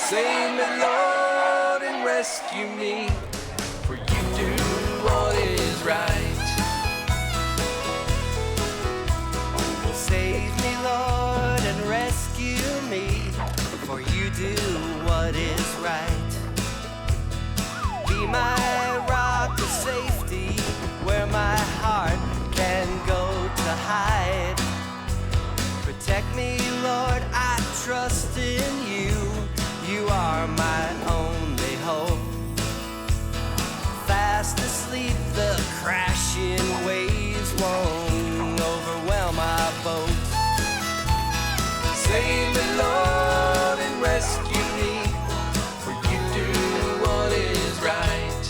Save me, Lord, and rescue me, for you do what is right. Save me, Lord, and rescue me, for you do what is right. Be my rock of safety, where my heart can go to hide. Protect me, Lord, I trust in you. You are my only hope. Fast asleep, the crashing waves won't overwhelm our boat. Save me, Lord, and rescue me, for you do what is right.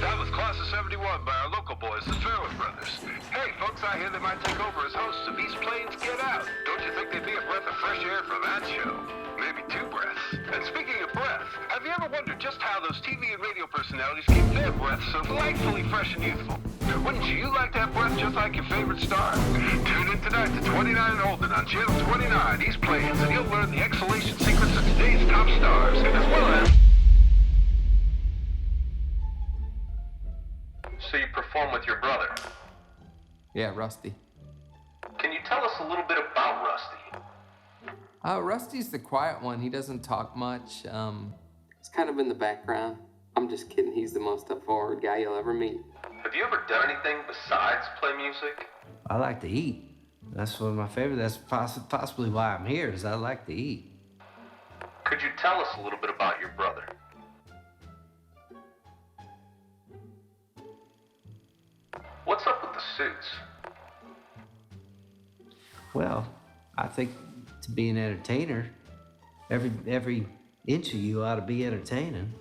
That was Class of 71 by our local boys, the Fairwood brothers. Hey, folks, I hear they might take over as hosts of East Plains Get Out. Don't you think they'd be a breath of fresh air for that show? Maybe 2 breaths. And speaking of breath, have you ever wondered just how those TV and radio personalities keep their breath so delightfully fresh and youthful? Wouldn't you like to have breath just like your favorite star? Tune in tonight to 29 and Olden on Channel 29 East Plains, and you'll learn the exhalation secrets of today's top stars, as well as... So you perform with your brother? Yeah, Rusty. Can you tell us a little bit about Rusty? Rusty's the quiet one. He doesn't talk much. He's kind of in the background. I'm just kidding. He's the most up-forward guy you'll ever meet. Have you ever done anything besides play music? I like to eat. That's one of my favorite. That's possibly why I'm here, is I like to eat. Could you tell us a little bit about your brother? What's up with the suits? Well, I think to be an entertainer, every inch of you ought to be entertaining.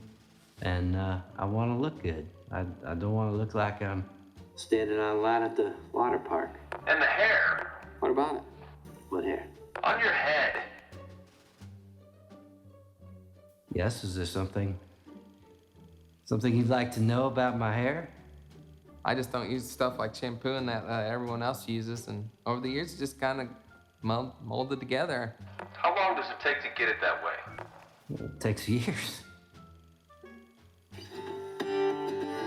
And I want to look good. I don't want to look like I'm Standing on a line at the water park. And the hair What about it? What hair? on your head. Yes, is there something you'd like to know about my hair? I just don't use stuff like shampoo and that everyone else uses, and over the years, it just kind of molded together. How long does it take to get it that way? It takes years.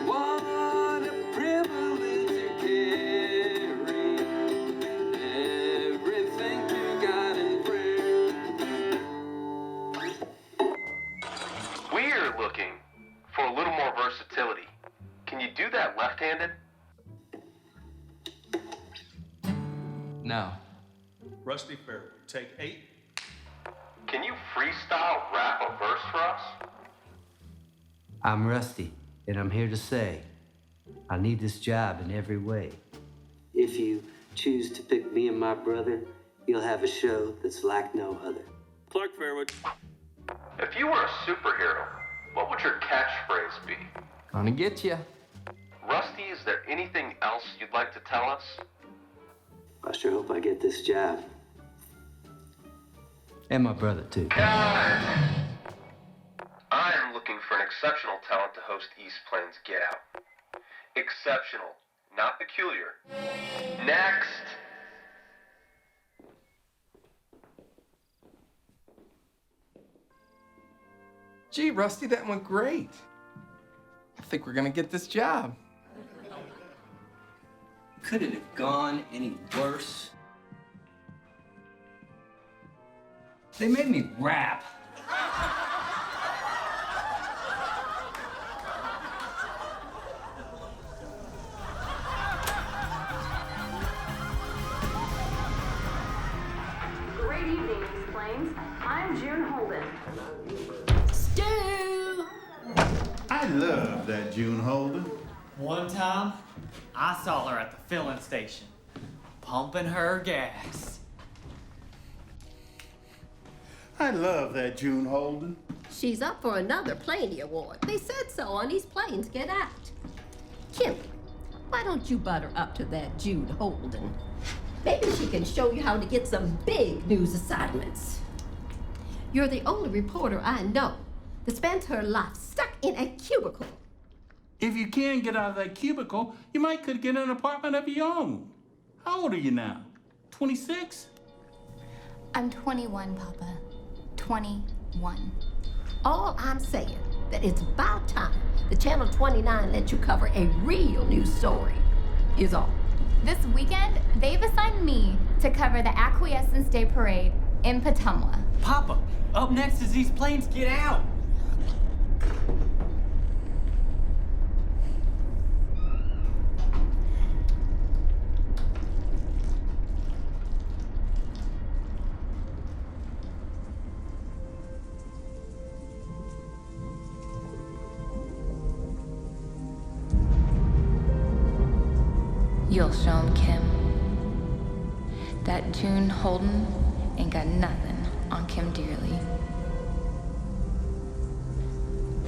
What a privilege to carry everything you got in prayer. We're looking for a little more versatility. Can you do that left-handed? No. Rusty Fairwood, take 8. Can you freestyle rap a verse for us? I'm Rusty, and I'm here to say, I need this job in every way. If you choose to pick me and my brother, you'll have a show that's like no other. Clark Fairwood. If you were a superhero, what would your catchphrase be? Gonna get you. Rusty, is there anything else you'd like to tell us? I sure hope I get this job. And my brother, too. I'm looking for an exceptional talent to host East Plains Get Out. Exceptional, not peculiar. Next! Gee, Rusty, that went great. I think we're gonna get this job. Could it have gone any worse? They made me rap. Great evening, East Plains. I'm June Holden. Stu! I love that June Holden. One time, I saw her at the filling station, pumping her gas. I love that June Holden. She's up for another Planey Award. They said so on East Plains Get Out. Kim, why don't you butter up to that Jude Holden? Maybe she can show you how to get some big news assignments. You're the only reporter I know that spends her life stuck in a cubicle. If you can get out of that cubicle, you might could get an apartment of your own. How old are you now? 26? I'm 21, Papa. 21. All I'm saying that it's about time the Channel 29 let you cover a real news story is all. This weekend, they've assigned me to cover the Acquiescence Day Parade in Petumwa. Papa, up next is These Planes Get Out. You'll show 'em, Kim. That June Holden ain't got nothing on Kim Dearly.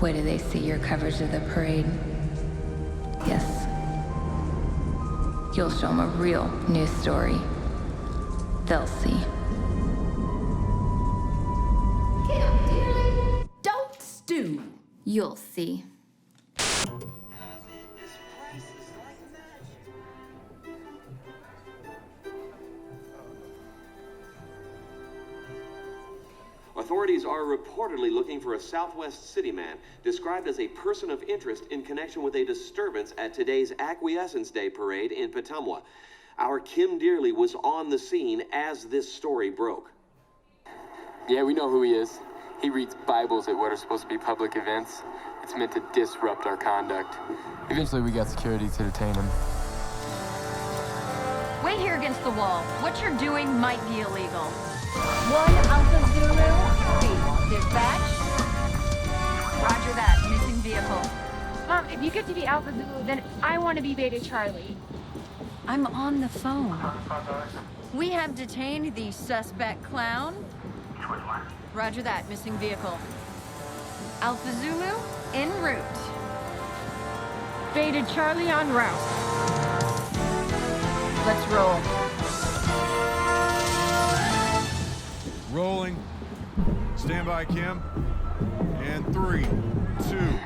Wait till they see your coverage of the parade. Yes. You'll show 'em a real news story. They'll see. Kim Dearly, don't stew. You'll see. Authorities are reportedly looking for a Southwest City man described as a person of interest in connection with a disturbance at today's Acquiescence Day parade in Petumwa. Our Kim Dearly was on the scene as this story broke. Yeah, we know who he is. He reads Bibles at what are supposed to be public events. It's meant to disrupt our conduct. Eventually, we got security to detain him. Wait here against the wall. What you're doing might be illegal. 1 Alpha Zulu, dispatch. Roger that, missing vehicle. Mom, if you get to be Alpha Zulu, then I want to be Beta Charlie. I'm on the phone. We have detained the suspect clown. Roger that, missing vehicle. Alpha Zulu, en route. Beta Charlie en route. Let's roll. Rolling. Stand by, Kim. And 3, 2.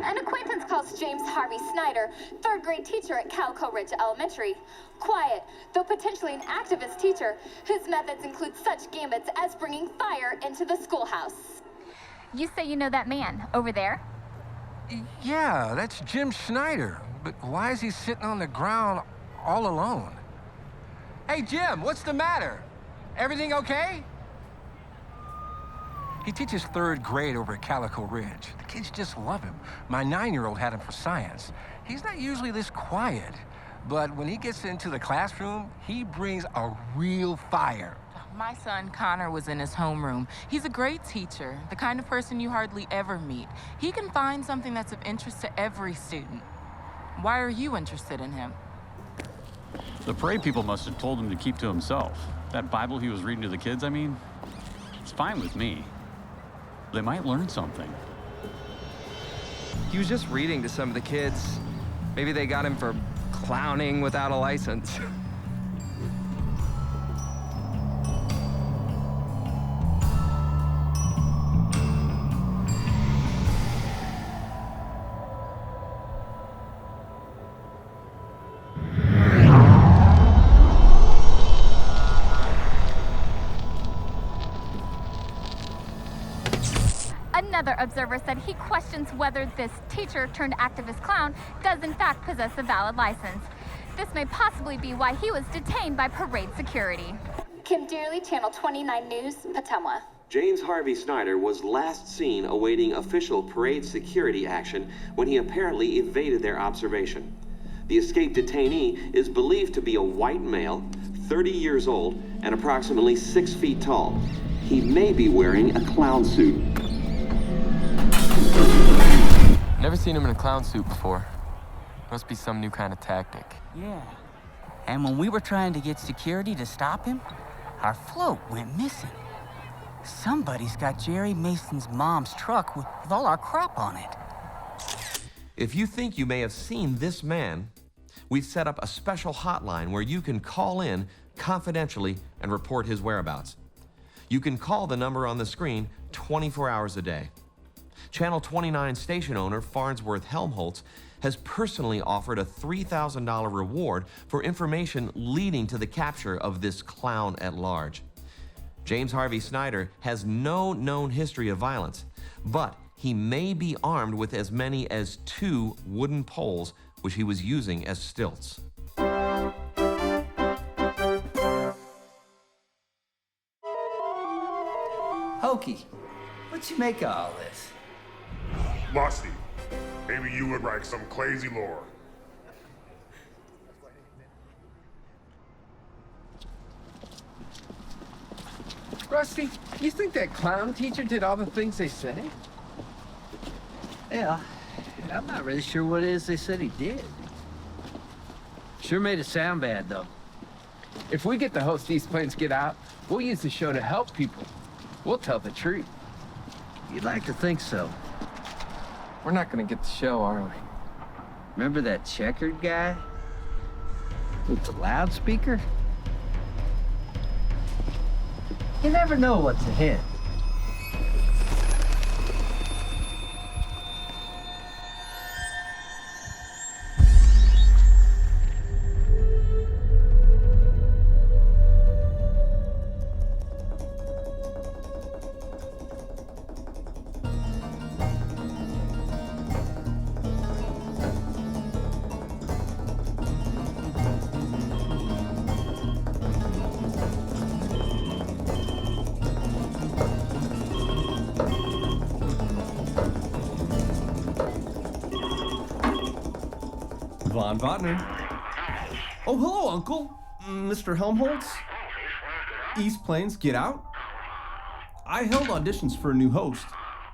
An acquaintance calls James Harvey Snyder, 3rd grade teacher at Calico Ridge Elementary. Quiet, though potentially an activist teacher, whose methods include such gambits as bringing fire into the schoolhouse. You say you know that man over there? Yeah, that's Jim Schneider. But why is he sitting on the ground all alone? Hey, Jim, what's the matter? Everything okay? He teaches 3rd grade over at Calico Ridge. The kids just love him. My 9-year-old had him for science. He's not usually this quiet, but when he gets into the classroom, he brings a real fire. My son, Connor, was in his homeroom. He's a great teacher, the kind of person you hardly ever meet. He can find something that's of interest to every student. Why are you interested in him? The parade people must have told him to keep to himself. That Bible he was reading to the kids, I mean, it's fine with me. They might learn something. He was just reading to some of the kids. Maybe they got him for clowning without a license. Another observer said he questions whether this teacher turned activist clown does in fact possess a valid license. This may possibly be why he was detained by parade security. Kim Dearly, Channel 29 News, Petumwa. James Harvey Snyder was last seen awaiting official parade security action when he apparently evaded their observation. The escaped detainee is believed to be a white male, 30 years old, and approximately 6 feet tall. He may be wearing a clown suit. Never seen him in a clown suit before. Must be some new kind of tactic. Yeah. And when we were trying to get security to stop him, our float went missing. Somebody's got Jerry Mason's mom's truck with all our crap on it. If you think you may have seen this man, we've set up a special hotline where you can call in confidentially and report his whereabouts. You can call the number on the screen 24 hours a day. Channel 29 station owner Farnsworth Helmholtz has personally offered a $3,000 reward for information leading to the capture of this clown at large. James Harvey Snyder has no known history of violence, but he may be armed with as many as 2 wooden poles, which he was using as stilts. Hokey, what you make of all this? Rusty, maybe you would write some crazy lore. Rusty, you think that clown teacher did all the things they say? Yeah, I'm not really sure what it is they said he did. Sure made it sound bad, though. If we get to host East Plains Get Out, we'll use the show to help people. We'll tell the truth. You'd like to think so. We're not gonna get the show, are we? Remember that checkered guy? With the loudspeaker? You never know what's ahead. Von Voder. Oh, hello, Uncle. Mr. Helmholtz? East Plains Get Out? I held auditions for a new host,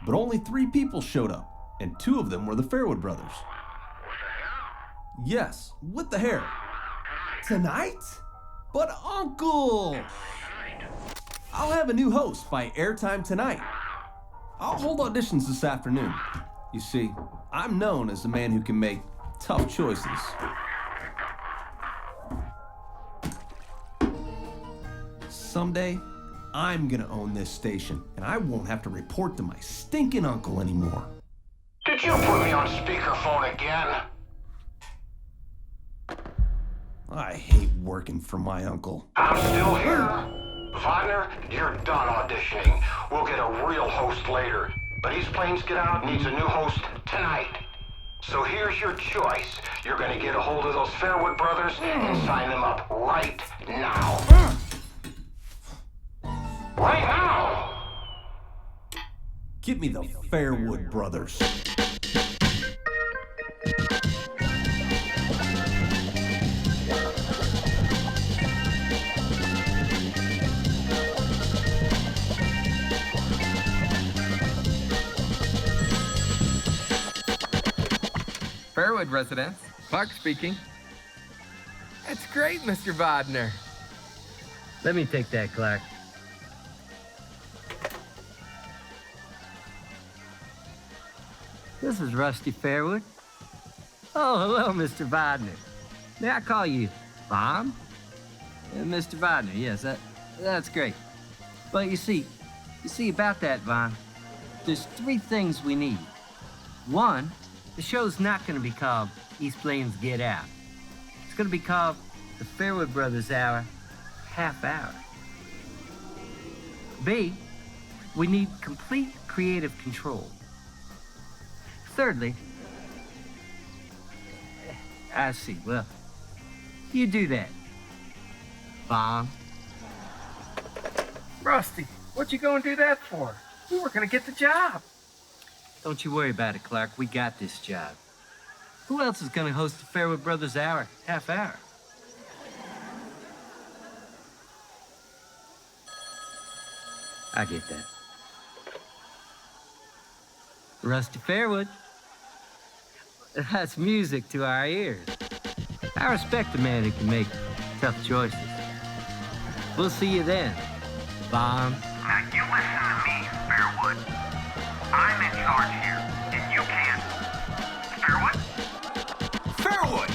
but only 3 people showed up, and 2 of them were the Fairwood brothers. Yes, with the hair. Tonight? But Uncle! I'll have a new host by airtime tonight. I'll hold auditions this afternoon. You see, I'm known as the man who can make tough choices. Someday, I'm gonna own this station, and I won't have to report to my stinking uncle anymore. Did you put me on speakerphone again? I hate working for my uncle. I'm still here. Wagner, you're done auditioning. We'll get a real host later. But East Plains Get Out needs a new host tonight. So here's your choice. You're gonna get a hold of those Fairwood brothers and sign them up right now. Right now! Get me the Fairwood brothers. Fairwood residence. Clark speaking. That's great, Mr. Voder. Let me take that, Clark. This is Rusty Fairwood. Oh, hello, Mr. Voder. May I call you Mom? Mr. Voder, yes, that's great. But you see about that, Von, there's 3 things we need. 1, the show's not gonna be called East Plains Get Out. It's gonna be called the Fairwood Brothers Hour, half hour. B, we need complete creative control. Thirdly, I see, well, you do that, Bomb. Rusty, what you gonna do that for? We were gonna get the job. Don't you worry about it, Clark. We got this job. Who else is gonna host the Fairwood Brothers Hour, half hour? I get that. Rusty Fairwood. That's music to our ears. I respect a man who can make tough choices. We'll see you then, Bomb. Now you listen to me, Fairwood. I'm in charge here, and you can't. Fairwood? Fairwood!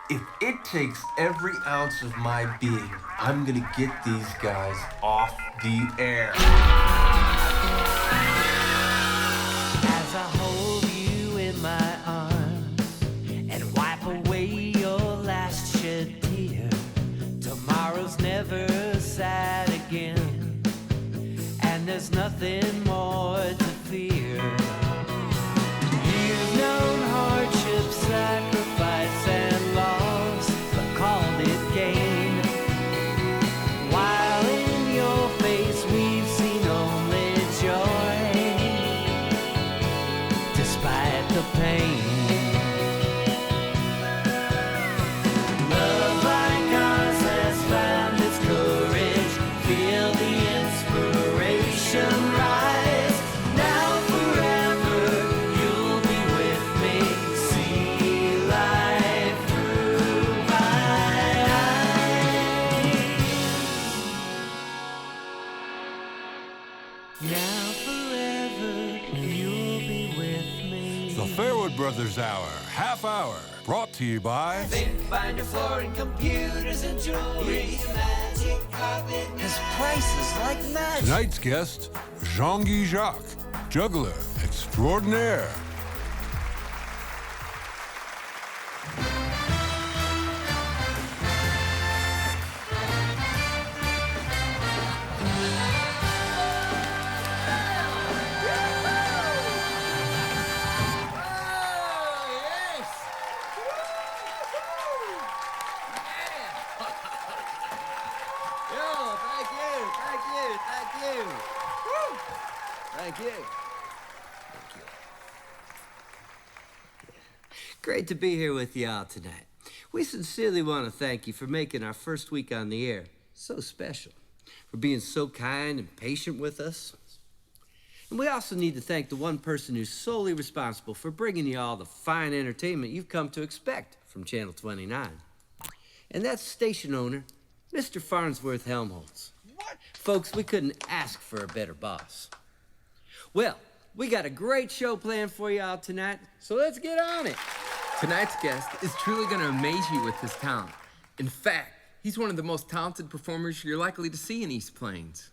If it takes every ounce of my being, I'm gonna get these guys off the air. As I hold you in my arms and wipe away your last shed tear, tomorrow's never sad again. there's nothing more to fear. You've known hardship, sacrifice, and loss, but called it gain. While in your face we've seen only joy, despite the pain. Love like ours has found its courage. Feel the inspiration rise. Now forever you'll be with me. See life through my eyes. Now forever you'll be with me. The Fairwood Brothers Hour, half hour, brought to you by Find your flooring, computers, and jewelry. Magic carpet. His prices like magic. tonight's guest, Jean-Guy Jacques, juggler extraordinaire. Thank you. Great to be here with y'all tonight. We sincerely want to thank you for making our first week on the air so special, for being so kind and patient with us. And we also need to thank the one person who's solely responsible for bringing you all the fine entertainment you've come to expect from Channel 29. And that's station owner, Mr. Farnsworth Helmholtz. What? Folks, we couldn't ask for a better boss. Well, we got a great show planned for y'all tonight, so let's get on it. Tonight's guest is truly going to amaze you with his talent. In fact, he's one of the most talented performers you're likely to see in East Plains.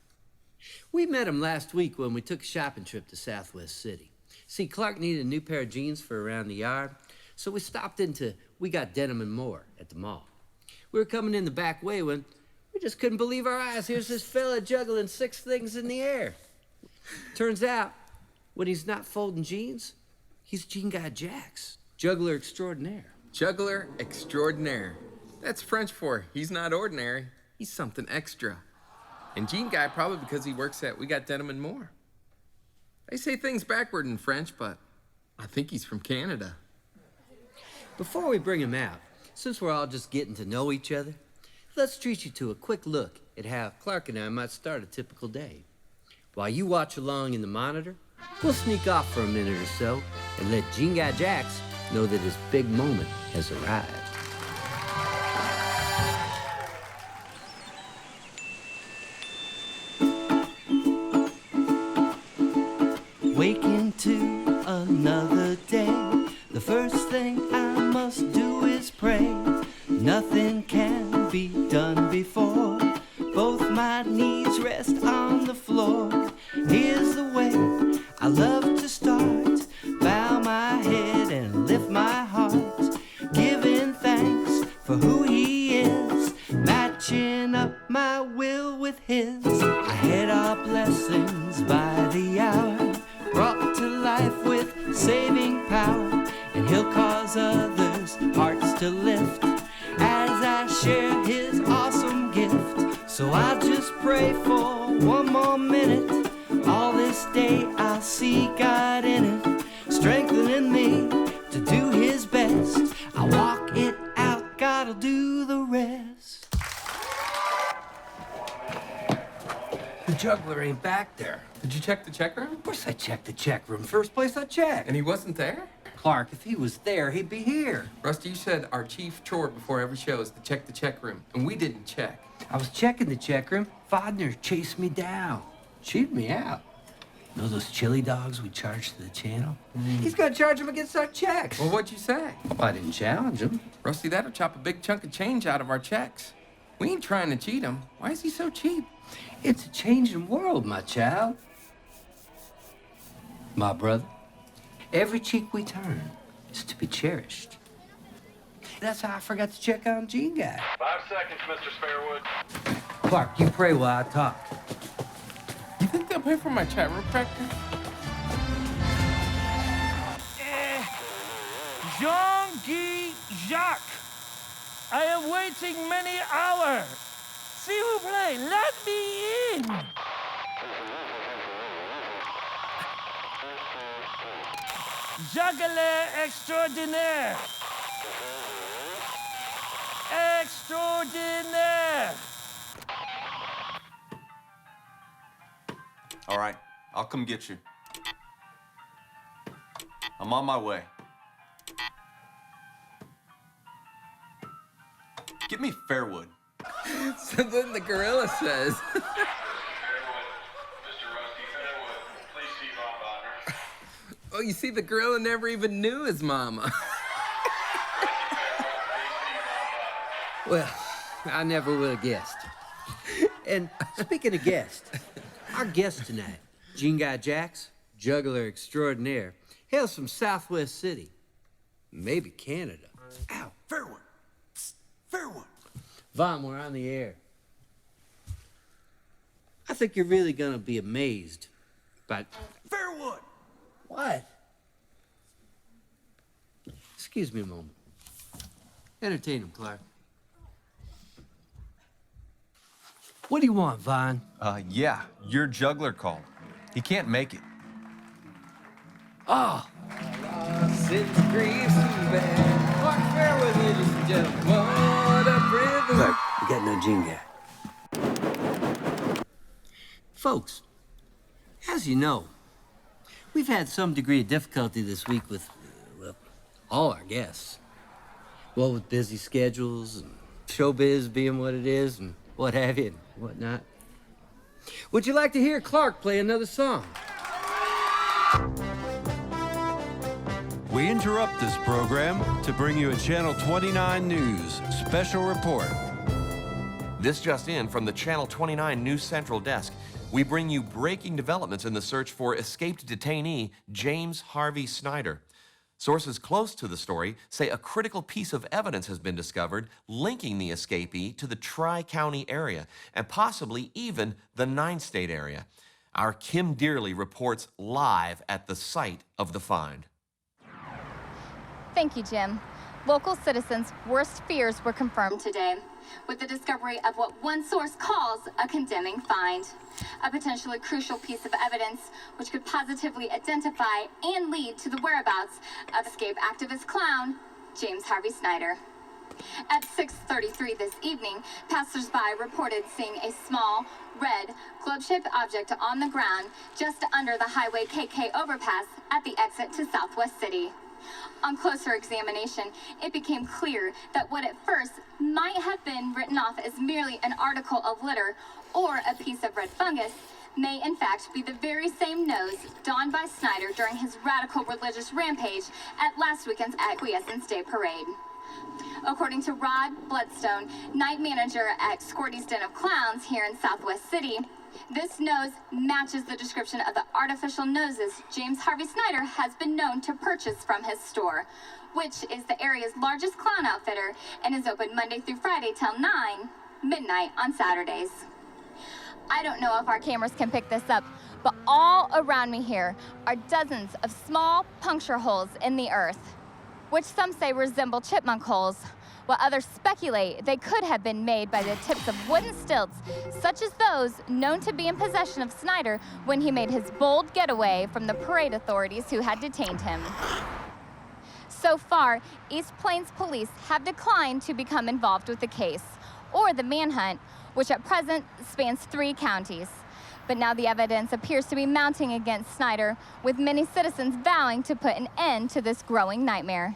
We met him last week when we took a shopping trip to Southwest City. See, Clark needed a new pair of jeans for around the yard, so we stopped into We Got Denim and More at the mall. We were coming in the back way when we just couldn't believe our eyes. Here's this fella juggling 6 things in the air. Turns out, when he's not folding jeans, he's Jean Guy Jacques, juggler extraordinaire. Juggler extraordinaire. That's French for he's not ordinary, he's something extra. And Jean Guy probably because he works at We Got Denim and More. They say things backward in French, but I think he's from Canada. Before we bring him out, since we're all just getting to know each other, let's treat you to a quick look at how Clark and I might start a typical day. While you watch along in the monitor, we'll sneak off for a minute or so and let Jean Guy Jacques know that his big moment has arrived. Waking to another day, the first thing I must do is pray. Nothing can be done before both my knees rest on the floor. Here's the way I love to start. Bow my head and lift my heart, giving thanks for who he is, matching up my will with his. I head our blessings by the hour, brought to life with saving power, and he'll cause others' hearts to lift as I share his awesome gift. So I'll just pray for one more minute. All this day I'll see God in it, strengthening me to do his best. I walk it out, God'll do the rest. The juggler ain't back there. Did you check the check room? Of course I checked the check room. First place I checked. And he wasn't there? Clark, if he was there, he'd be here. Rusty, you said our chief chore before every show is to check the check room, and we didn't check. I was checking the check room. Voder chased me down, cheated me out. Know those chili dogs we charged to the channel? He's gonna charge them against our checks. Well, what'd you say? Well, I didn't challenge him. Rusty, that'll chop a big chunk of change out of our checks. We ain't trying to cheat him. Why is he so cheap? It's a changing world, my child. My brother, every cheek we turn is to be cherished. That's how I forgot to check on Jean Guy. 5 seconds, Mr. Fairwood. Clark, you pray while I talk. You think they'll pay for my chiropractor? Jean-Guy Jacques. I am waiting many hours. S'il vous plaît, let me in. Juggler extraordinaire. Extraordinaire. All right, I'll come get you. I'm on my way. Get me Fairwood. Something the gorilla says. Oh, you see, the gorilla never even knew his mama. Well, I never would have guessed. And speaking of guests, our guest tonight, Jean-Guy Jacques, juggler extraordinaire, hails from Southwest City, maybe Canada. Ow, Fairwood. Psst, Fairwood. Varma, we're on the air. I think you're really gonna be amazed by... Fairwood! What? Excuse me a moment. Entertain him, Clark. What do you want, Vaughn? Yeah, your juggler called. He can't make it. Oh! Six grieves and bad. Clark Fairwood, ladies and gentlemen. What a privilege. Clark, we got no Jean-Guy. Folks, as you know, we've had some degree of difficulty this week with, well, all our guests. Well, with busy schedules and showbiz being what it is and what have you and whatnot. Would you like to hear Clark play another song? We interrupt this program to bring you a Channel 29 News special report. This just in from the Channel 29 News Central desk. We bring you breaking developments in the search for escaped detainee James Harvey Snyder. Sources close to the story say a critical piece of evidence has been discovered linking the escapee to the Tri-County area and possibly even the 9-state area. Our Kim Dearly reports live at the site of the find. Thank you, Jim. Local citizens' worst fears were confirmed today with the discovery of what one source calls a condemning find, a potentially crucial piece of evidence which could positively identify and lead to the whereabouts of escaped activist clown James Harvey Snyder. At 6:33 this evening, passersby reported seeing a small, red, globe-shaped object on the ground just under the Highway KK overpass at the exit to Southwest City. On closer examination, it became clear that what at first might have been written off as merely an article of litter or a piece of red fungus may in fact be the very same nose donned by Snyder during his radical religious rampage at last weekend's Acquiescence Day parade. According to Rod Bloodstone, night manager at Squirty's Den of Clowns here in Southwest City, this nose matches the description of the artificial noses James Harvey Snyder has been known to purchase from his store, which is the area's largest clown outfitter and is open Monday through Friday till midnight on Saturdays. I don't know if our cameras can pick this up, but all around me here are dozens of small puncture holes in the earth, which some say resemble chipmunk holes, while others speculate they could have been made by the tips of wooden stilts, such as those known to be in possession of Snyder when he made his bold getaway from the parade authorities who had detained him. So far, East Plains police have declined to become involved with the case, or the manhunt, which at present spans 3 counties. But now the evidence appears to be mounting against Snyder, with many citizens vowing to put an end to this growing nightmare.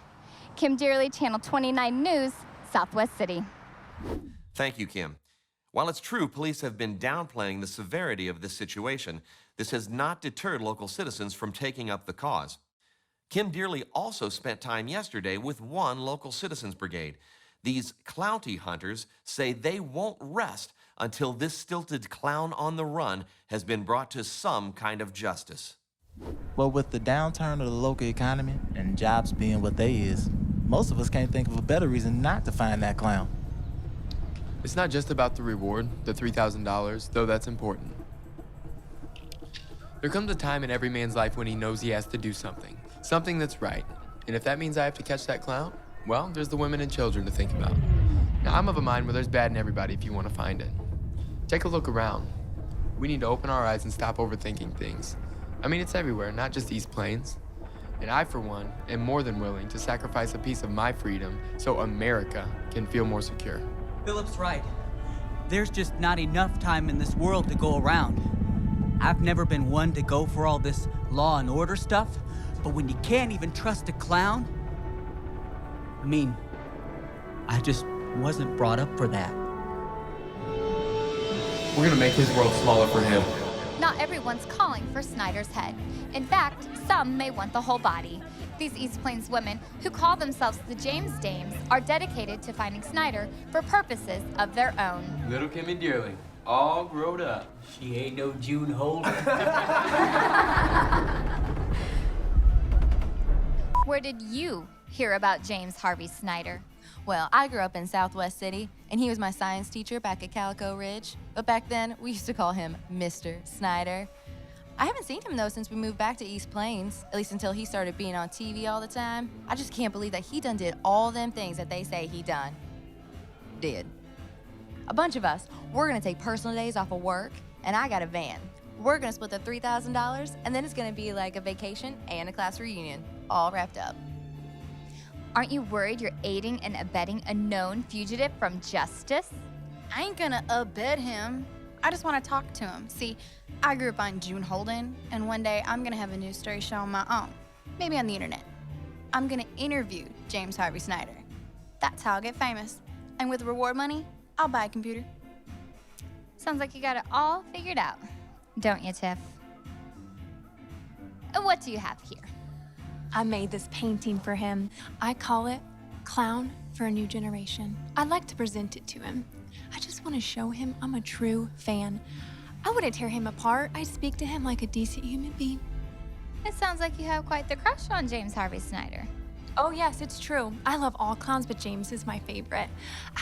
Kim Dearly, Channel 29 News, Southwest City. Thank you, Kim. While it's true police have been downplaying the severity of this situation, this has not deterred local citizens from taking up the cause. Kim Dearly also spent time yesterday with one local citizens brigade. These clounty hunters say they won't rest until this stilted clown on the run has been brought to some kind of justice. Well, with the downturn of the local economy and jobs being what they is, most of us can't think of a better reason not to find that clown. It's not just about the reward, the $3,000, though that's important. There comes a time in every man's life when he knows he has to do something. Something that's right. And if that means I have to catch that clown, well, there's the women and children to think about. Now, I'm of a mind where there's bad in everybody if you want to find it. Take a look around. We need to open our eyes and stop overthinking things. I mean, it's everywhere, not just East Plains. And I, for one, am more than willing to sacrifice a piece of my freedom so America can feel more secure. Philip's right. There's just not enough time in this world to go around. I've never been one to go for all this law and order stuff, but when you can't even trust a clown, I mean, I just wasn't brought up for that. We're gonna make his world smaller for him. Not everyone's calling for Snyder's head. In fact, some may want the whole body. These East Plains women, who call themselves the James Dames, are dedicated to finding Snyder for purposes of their own. Little Kimmy Dearly, all grown up. She ain't no June Holder. Where did you hear about James Harvey Snyder? Well, I grew up in Southwest City, and he was my science teacher back at Calico Ridge. But back then, we used to call him Mr. Snyder. I haven't seen him, though, since we moved back to East Plains, at least until he started being on TV all the time. I just can't believe that he done did all them things that they say he done. Did. A bunch of us, we're gonna take personal days off of work, and I got a van. We're gonna split the $3,000, and then it's gonna be like a vacation and a class reunion, all wrapped up. Aren't you worried you're aiding and abetting a known fugitive from justice? I ain't gonna abet him. I just want to talk to him. See, I grew up on June Holden, and one day I'm gonna have a news story show on my own, maybe on the internet. I'm gonna interview James Harvey Snyder. That's how I'll get famous. And with reward money, I'll buy a computer. Sounds like you got it all figured out, don't you, Tiff? What do you have here? I made this painting for him. I call it Clown for a New Generation. I'd like to present it to him. I just want to show him I'm a true fan. I wouldn't tear him apart. I'd speak to him like a decent human being. It sounds like you have quite the crush on James Harvey Snyder. Oh yes, it's true. I love all clowns, but James is my favorite.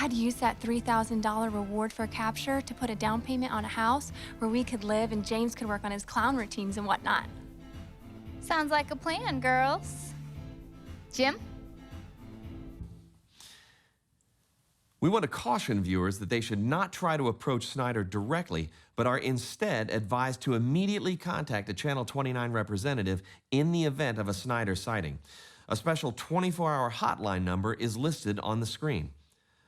I'd use that $3,000 reward for capture to put a down payment on a house where we could live and James could work on his clown routines and whatnot. Sounds like a plan, girls. Jim? We want to caution viewers that they should not try to approach Snyder directly, but are instead advised to immediately contact a Channel 29 representative in the event of a Snyder sighting. A special 24-hour hotline number is listed on the screen.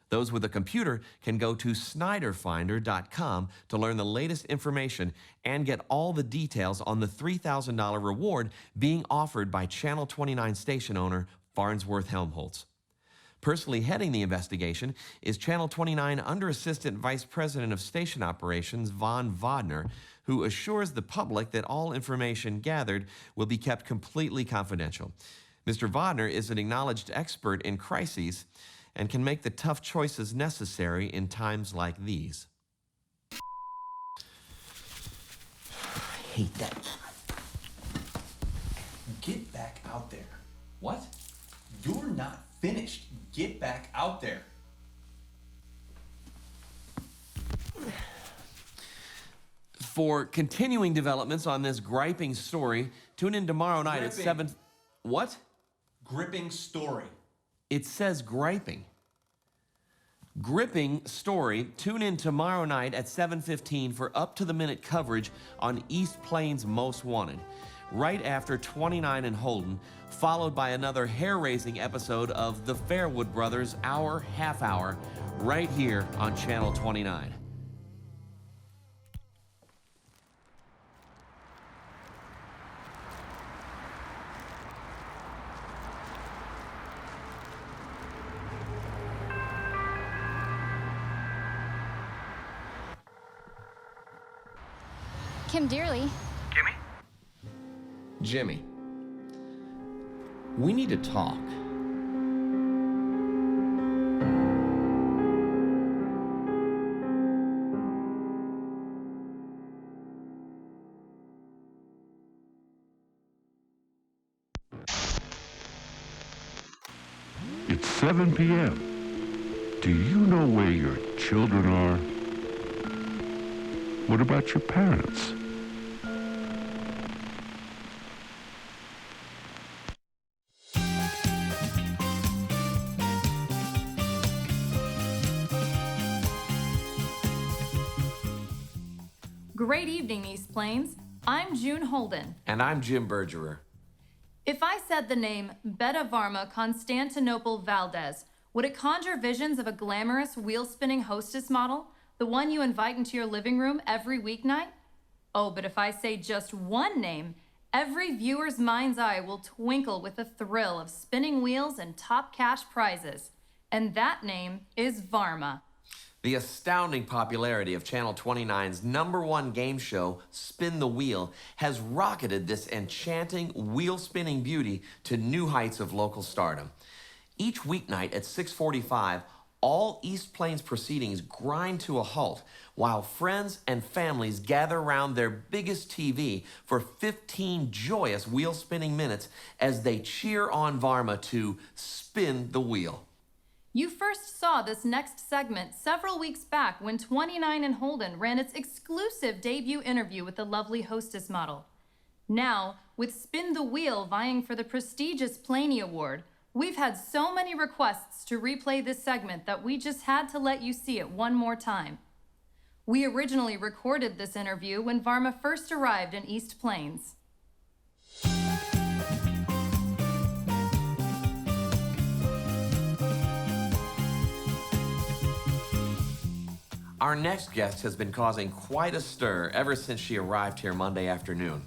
Those with a computer can go to snyderfinder.com to learn the latest information and get all the details on the $3,000 reward being offered by Channel 29 station owner Farnsworth Helmholtz. Personally heading the investigation is Channel 29 Under Assistant Vice President of Station Operations Von Voder, who assures the public that all information gathered will be kept completely confidential. Mr. Voder is an acknowledged expert in crises and can make the tough choices necessary in times like these. I hate that. Get back out there. What? You're not finished. Get back out there. For continuing developments on this griping story, tune in tomorrow night at 7... What? Gripping story. It says griping. Gripping story. Tune in tomorrow night at 7:15 for up-to-the-minute coverage on East Plains' Most Wanted, right after 29 and Holden, followed by another hair-raising episode of the Fairwood Brothers Hour Half Hour, right here on Channel 29. Kim Dearly. Jimmy, we need to talk. It's 7 p.m. Do you know where your children are? What about your parents? evening, East Plains. I'm June Holden. And I'm Jim Bergerer. If I said the name Beta Varma Constantinople Valdez, would it conjure visions of a glamorous wheel-spinning hostess model, the one you invite into your living room every weeknight? Oh, but if I say just one name, every viewer's mind's eye will twinkle with the thrill of spinning wheels and top cash prizes. And that name is Varma. The astounding popularity of Channel 29's #1 game show, Spin the Wheel, has rocketed this enchanting, wheel-spinning beauty to new heights of local stardom. Each weeknight at 6:45, all East Plains proceedings grind to a halt while friends and families gather around their biggest TV for 15 joyous wheel-spinning minutes as they cheer on Varma to spin the wheel. You first saw this next segment several weeks back when 29 and Holden ran its exclusive debut interview with the lovely hostess model. Now, with Spin the Wheel vying for the prestigious Planey Award, we've had so many requests to replay this segment that we just had to let you see it one more time. We originally recorded this interview when Varma first arrived in East Plains. Our next guest has been causing quite a stir ever since she arrived here Monday afternoon.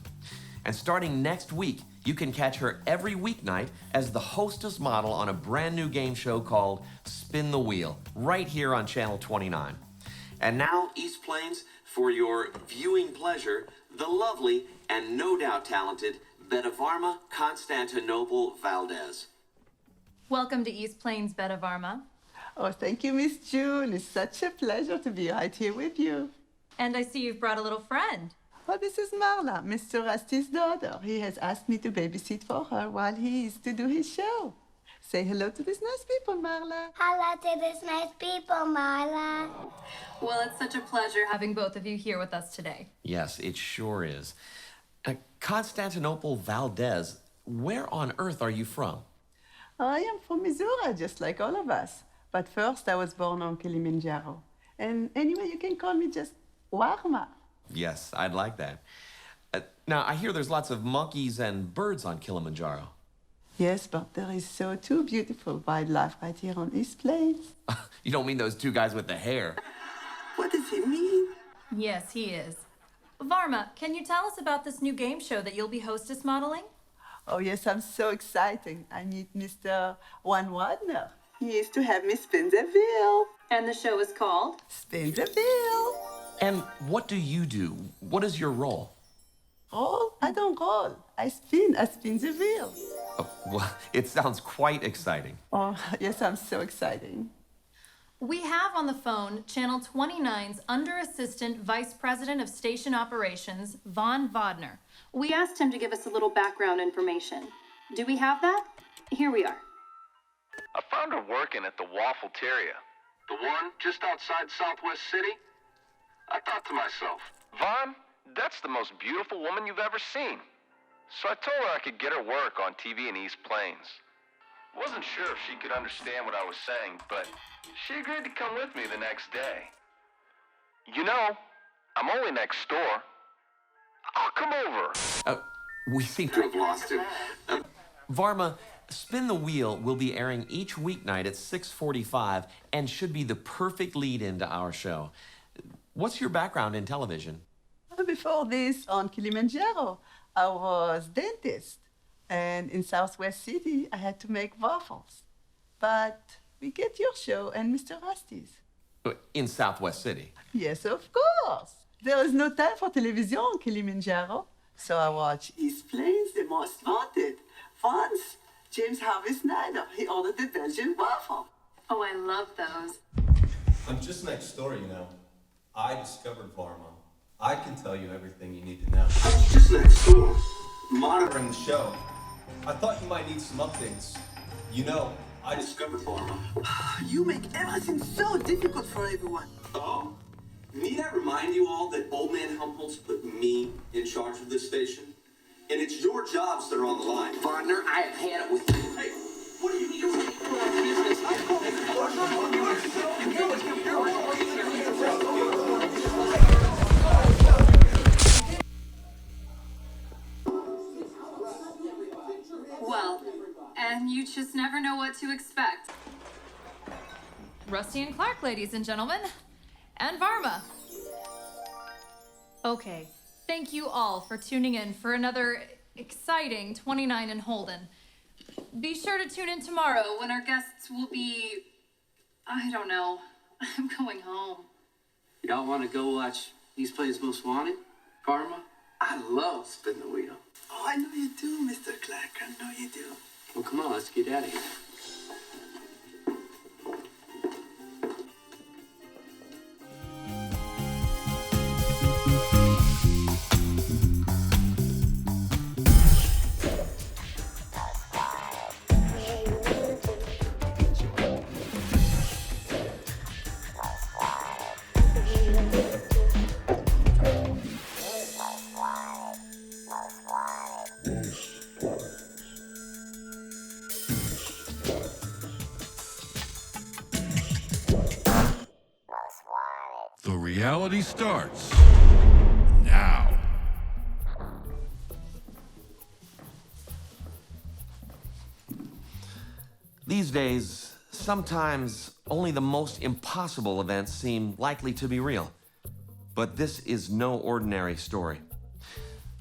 And starting next week, you can catch her every weeknight as the hostess model on a brand new game show called Spin the Wheel, right here on Channel 29. And now, East Plains, for your viewing pleasure, the lovely and no doubt talented Beta Varma Constantinople Valdez. Welcome to East Plains, Beta Varma. Oh, thank you, Miss June. It's such a pleasure to be right here with you. And I see you've brought a little friend. Oh, this is Marla, Mr. Rusty's daughter. He has asked me to babysit for her while he is to do his show. Say hello to these nice people, Marla. Hello to these nice people, Marla. Well, it's such a pleasure having both of you here with us today. Yes, it sure is. Constantinople Valdez, where on earth are you from? I am from Missouri, just like all of us. But first, I was born on Kilimanjaro. And anyway, you can call me just Varma. Yes, I'd like that. Now, I hear there's lots of monkeys and birds on Kilimanjaro. Yes, but there is so too beautiful wildlife right here on East Plains. You don't mean those two guys with the hair? What does he mean? Yes, he is. Varma, can you tell us about this new game show that you'll be hostess modeling? Oh, yes, I'm so excited. I meet Mr. Juan Wagner. He used to have me spin the wheel. And the show is called? Spin the wheel. And what do you do? What is your role? Roll? I don't roll. I spin the wheel. Oh, well, it sounds quite exciting. Oh, yes, I'm so excited. We have on the phone Channel 29's Under Assistant Vice President of Station Operations, Von Voder. We asked him to give us a little background information. Do we have that? Here we are. I found her working at the Waffleteria. The one just outside Southwest City? I thought to myself, Vaughn, that's the most beautiful woman you've ever seen. So I told her I could get her work on TV in East Plains. Wasn't sure if she could understand what I was saying, but she agreed to come with me the next day. You know, I'm only next door. I'll come over. We seem to have lost him. Varma, Spin the Wheel will be airing each weeknight at 6:45 and should be the perfect lead-in to our show. What's your background in television? Before this, on Kilimanjaro, I was dentist. And in Southwest City, I had to make waffles. But we get your show and Mr. Rusty's. In Southwest City? Yes, of course. There is no time for television on Kilimanjaro. So I watch East Plains, The Most Wanted. Once, James Harvey Snyder, he ordered the Belgian waffle. Oh, I love those. I'm just next door, you know. I discovered Varma. I can tell you everything you need to know. I'm just next door, monitoring the show. I thought you might need some updates. You know, I discovered Varma. You make everything so difficult for everyone. Oh, need I remind you all that Old Man Humboldt put me in charge of this station? And it's your jobs that are on the line. Partner, I have had it with you. Hey, what are you doing? Business. and you just never know what to expect. Rusty and Clark, ladies and gentlemen, and Varma. Okay, thank you all for tuning in for another exciting 29 in Holden. Be sure to tune in tomorrow when our guests will be, I don't know, I'm going home. Y'all want to go watch East Plains Most Wanted? Varma? I love Spin the Wheel. Oh, I know you do, Mr. Clark. I know you do. Well, come on, let's get out of here. The reality starts now. These days, sometimes only the most impossible events seem likely to be real. But this is no ordinary story.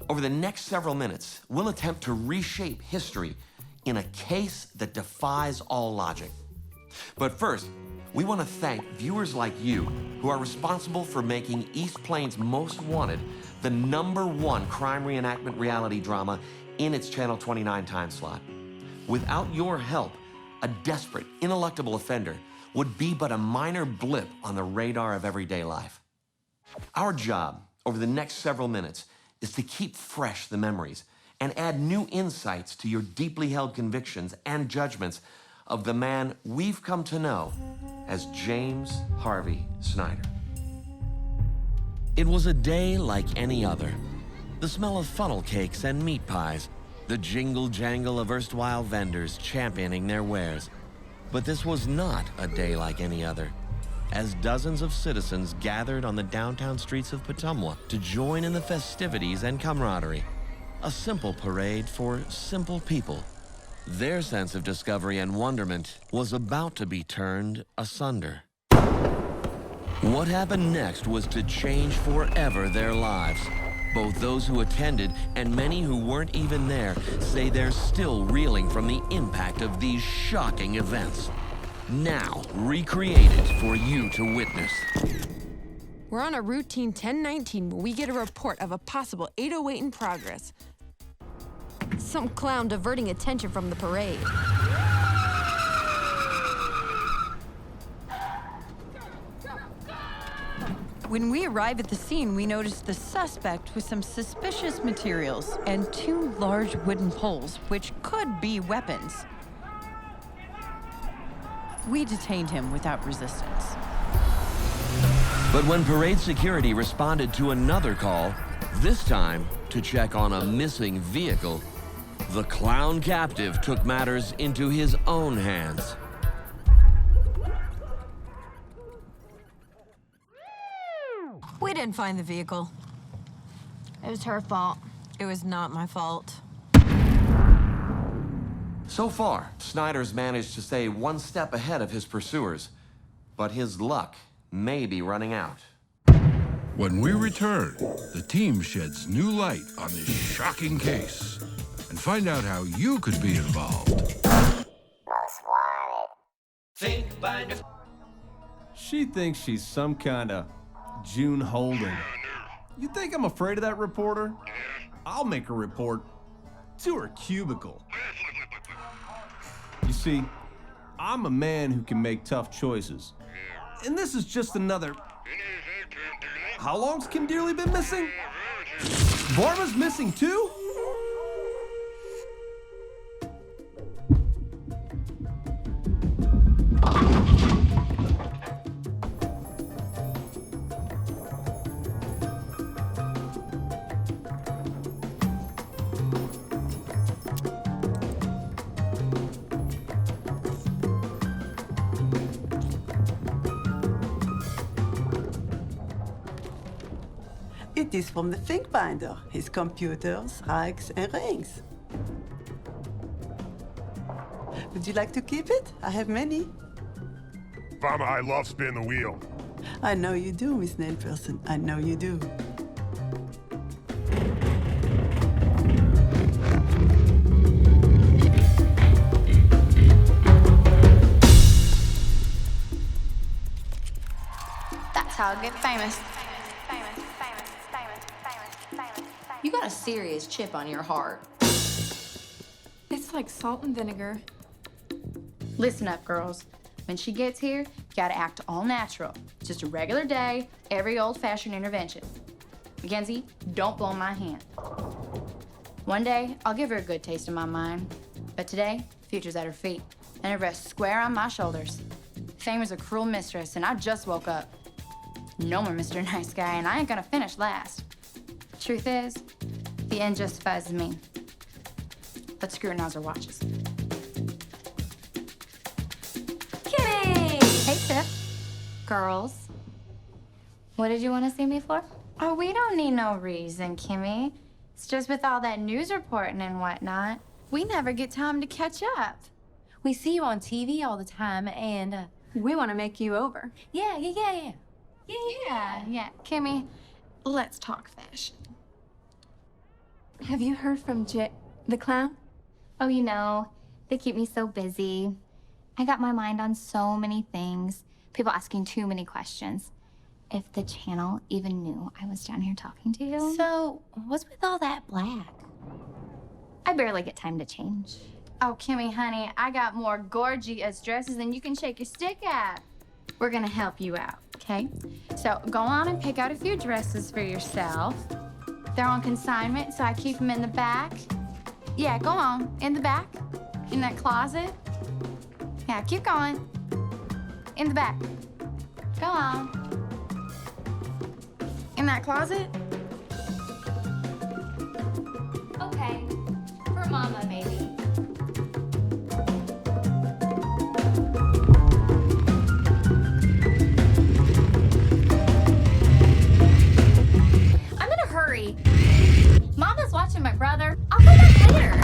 Over the next several minutes, we'll attempt to reshape history in a case that defies all logic. But first, we want to thank viewers like you who are responsible for making East Plains Most Wanted the #1 crime reenactment reality drama in its Channel 29 time slot. Without your help, a desperate, ineluctable offender would be but a minor blip on the radar of everyday life. Our job over the next several minutes is to keep fresh the memories and add new insights to your deeply held convictions and judgments of the man we've come to know as James Harvey Snyder. It was a day like any other. The smell of funnel cakes and meat pies, the jingle-jangle of erstwhile vendors championing their wares. But this was not a day like any other, as dozens of citizens gathered on the downtown streets of Petumwa to join in the festivities and camaraderie. A simple parade for simple people. Their sense of discovery and wonderment was about to be turned asunder. What happened next was to change forever their lives. Both those who attended and many who weren't even there say they're still reeling from the impact of these shocking events. Now recreated for you to witness. We're on a routine 1019 when we get a report of a possible 808 in progress. Some clown diverting attention from the parade. When we arrive at the scene, we notice the suspect with some suspicious materials and 2 large wooden poles, which could be weapons. We detained him without resistance. But when parade security responded to another call, this time to check on a missing vehicle, the clown captive took matters into his own hands. We didn't find the vehicle. It was her fault. It was not my fault. So far, Snyder's managed to stay one step ahead of his pursuers, but his luck may be running out. When we return, the team sheds new light on this shocking case and find out how you could be involved. She thinks she's some kind of June Holden. You think I'm afraid of that reporter? I'll make her report to her cubicle. You see, I'm a man who can make tough choices. And this is just another... How long's Kim Dearly been missing? Varma's missing too? It is from the Think Binder, his computers, rags, and rings. Would you like to keep it? I have many. Varma, I love spin the wheel. I know you do, Miss Nail Person. I know you do. That's how I get famous. You got a serious chip on your heart. It's like salt and vinegar. Listen up, girls. When she gets here, you gotta act all natural. Just a regular day, every old-fashioned intervention. Mackenzie, don't blow my hand. One day, I'll give her a good taste of my mind. But today, future's at her feet, and it rests square on my shoulders. Fame is a cruel mistress, and I just woke up. No more Mr. Nice Guy, and I ain't gonna finish last. Truth is, the end justifies me. Let's scrutinize our watches. Kitty! Hey, Tiff. Girls. What did you want to see me for? Oh, we don't need no reason, Kimmy. It's just with all that news reporting and whatnot, we never get time to catch up. We see you on TV all the time, and we want to make you over. Yeah. Yeah. Kimmy, let's talk fashion. Have you heard from the clown? Oh, you know, they keep me so busy. I got my mind on so many things. People asking too many questions. If the channel even knew I was down here talking to you. So, what's with all that black? I barely get time to change. Oh, Kimmy, honey, I got more gorgeous dresses than you can shake your stick at. We're gonna help you out, okay? So go on and pick out a few dresses for yourself. They're on consignment, so I keep them in the back. Yeah, go on, in the back, in that closet. Yeah, keep going. In the back. Go on. In that closet. Okay, for Mama, baby. I'm in a hurry. Mama's watching my brother. I'll come back later.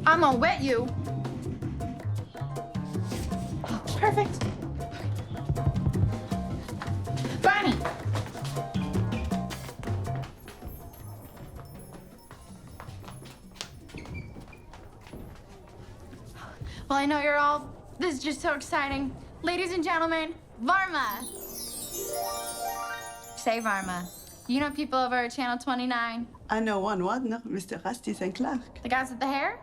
I'm gonna wet you. Perfect. Bonnie. Well, I know you're all, this is just so exciting. Ladies and gentlemen, Varma. Say Varma. You know people over at Channel 29? I know one, no? Mr. Rusty and Clark. The guys with the hair?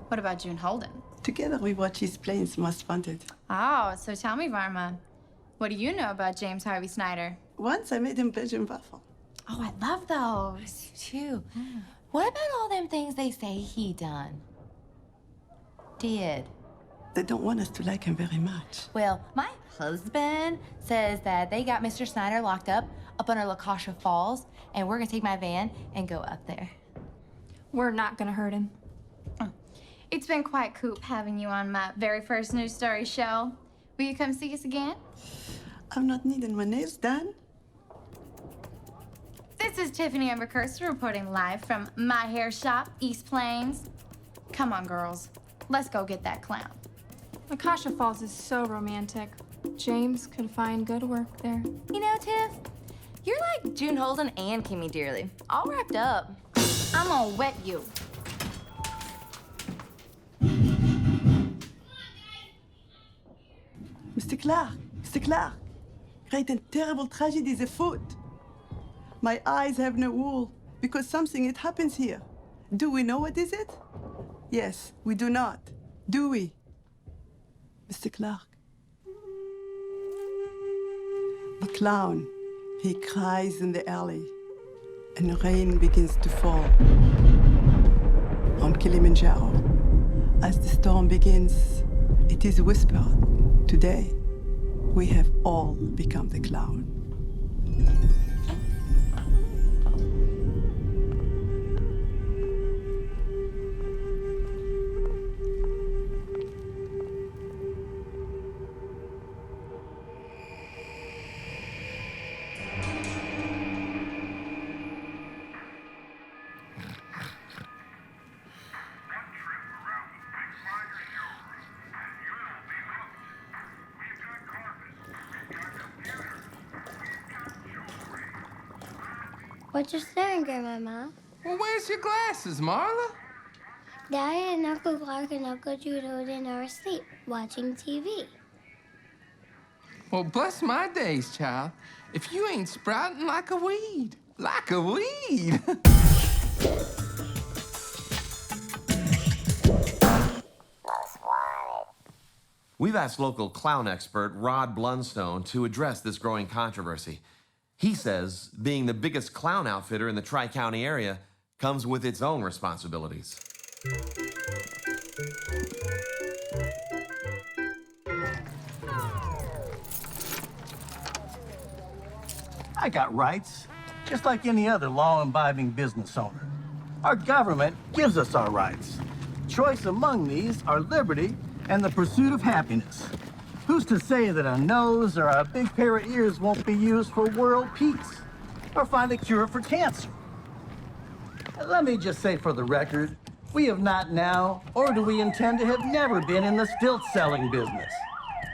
What about June Holden? Together we watch his planes Most Wanted. Oh, so tell me, Varma, what do you know about James Harvey Snyder? Once I made him Belgian waffle. Oh, I love those. Too. What about all them things they say he done? Did? They don't want us to like him very much. Well, my husband says that they got Mr. Snyder locked up under La Casha Falls, and we're gonna take my van and go up there. We're not gonna hurt him. It's been quite cool having you on my very first news story show. Will you come see us again? I'm not needing my nails done. This is Tiffany Ambercurst reporting live from my hair shop, East Plains. Come on, girls. Let's go get that clown. Akasha Falls is so romantic. James could find good work there. You know, Tiff, you're like June Holden and Kimmy Dearly, all wrapped up. I'm gonna wet you. Mr. Clark, great and terrible tragedy is afoot. My eyes have no wool because something it happens here. Do we know what is it? Yes, we do not. Do we? Mr. Clark. A clown. He cries in the alley, and rain begins to fall on Kilimanjaro. As the storm begins, it is whispered, today, we have all become the clown. What you staring, Grandmama? Well, where's your glasses, Marla? Daddy and Uncle Clark and Uncle Jude are asleep, watching TV. Well, bless my days, child. If you ain't sprouting like a weed. Like a weed. We've asked local clown expert Rod Blunstone to address this growing controversy. He says being the biggest clown outfitter in the Tri-County area comes with its own responsibilities. I got rights, just like any other law-abiding business owner. Our government gives us our rights. Choice among these are liberty and the pursuit of happiness. Who's to say that a nose or a big pair of ears won't be used for world peace or find a cure for cancer? Let me just say for the record, we have not now, or do we intend to have never been in the stilt-selling business.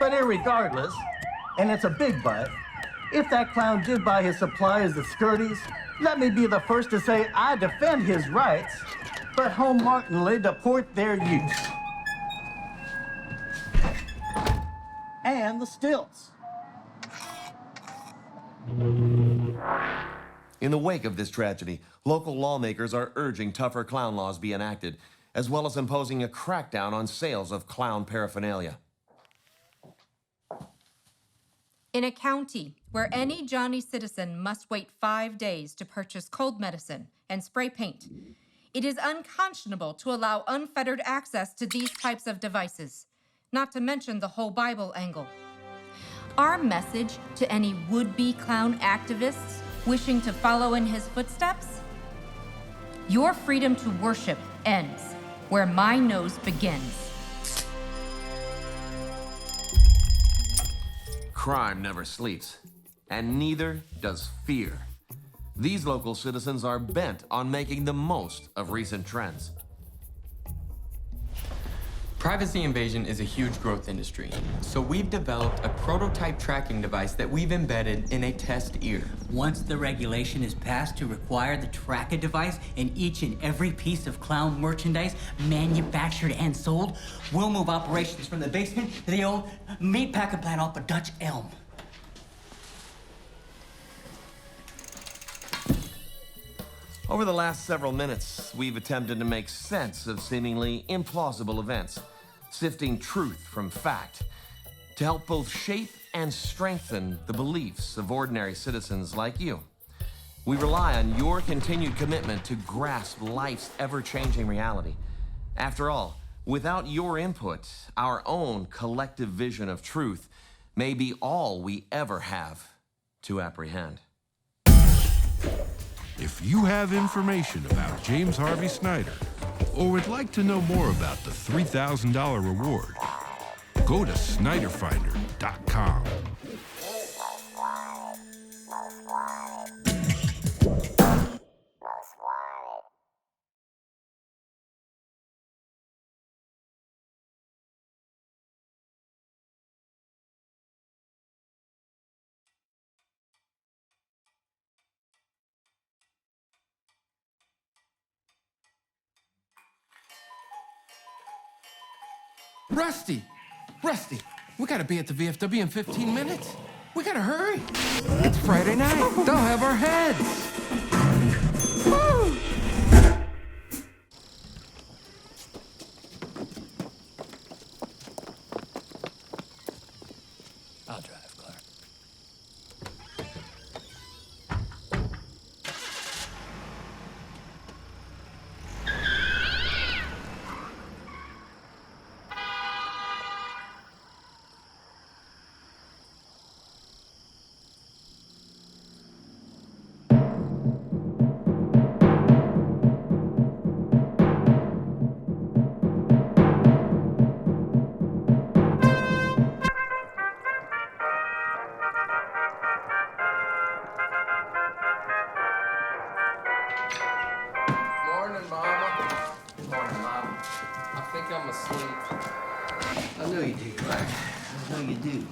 But irregardless, and it's a big but, if that clown did buy his supplies at Skirty's, let me be the first to say I defend his rights, but wholeheartedly deport their use. And the stilts. In the wake of this tragedy, local lawmakers are urging tougher clown laws be enacted, as well as imposing a crackdown on sales of clown paraphernalia. In a county where any Johnny citizen must wait 5 days to purchase cold medicine and spray paint, it is unconscionable to allow unfettered access to these types of devices, not to mention the whole Bible angle. Our message to any would-be clown activists wishing to follow in his footsteps? Your freedom to worship ends where my nose begins. Crime never sleeps, and neither does fear. These local citizens are bent on making the most of recent trends. Privacy invasion is a huge growth industry, so we've developed a prototype tracking device that we've embedded in a test ear. Once the regulation is passed to require the tracker device in each and every piece of clown merchandise manufactured and sold, we'll move operations from the basement to the old meat packing plant off of Dutch Elm. Over the last several minutes, we've attempted to make sense of seemingly implausible events, sifting truth from fact, to help both shape and strengthen the beliefs of ordinary citizens like you. We rely on your continued commitment to grasp life's ever-changing reality. After all, without your input, our own collective vision of truth may be all we ever have to apprehend. If you have information about James Harvey Snyder or would like to know more about the $3,000 reward, go to SnyderFinder.com. Rusty, we gotta be at the VFW in 15 minutes. We gotta hurry. It's Friday night. They'll have our heads. Woo! I'll drive, Clark. Morning, Mama. Morning, Mom. I think I'm asleep. I know you do, Clark. I know you do.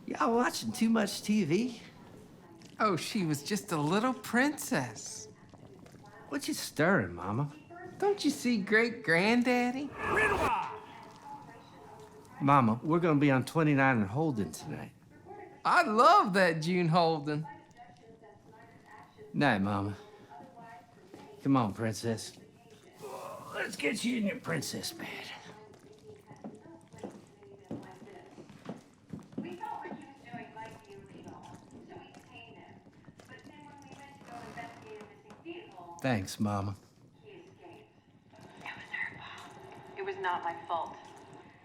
Y'all watching too much TV? Oh, she was just a little princess. What you stirring, Mama? Don't you see great-granddaddy? Mama, we're gonna be on 29 and Holden tonight. I love that June Holden. Night, Mama. Come on, princess. Let's get you in your princess bed. Thanks, Mama. It was not my fault.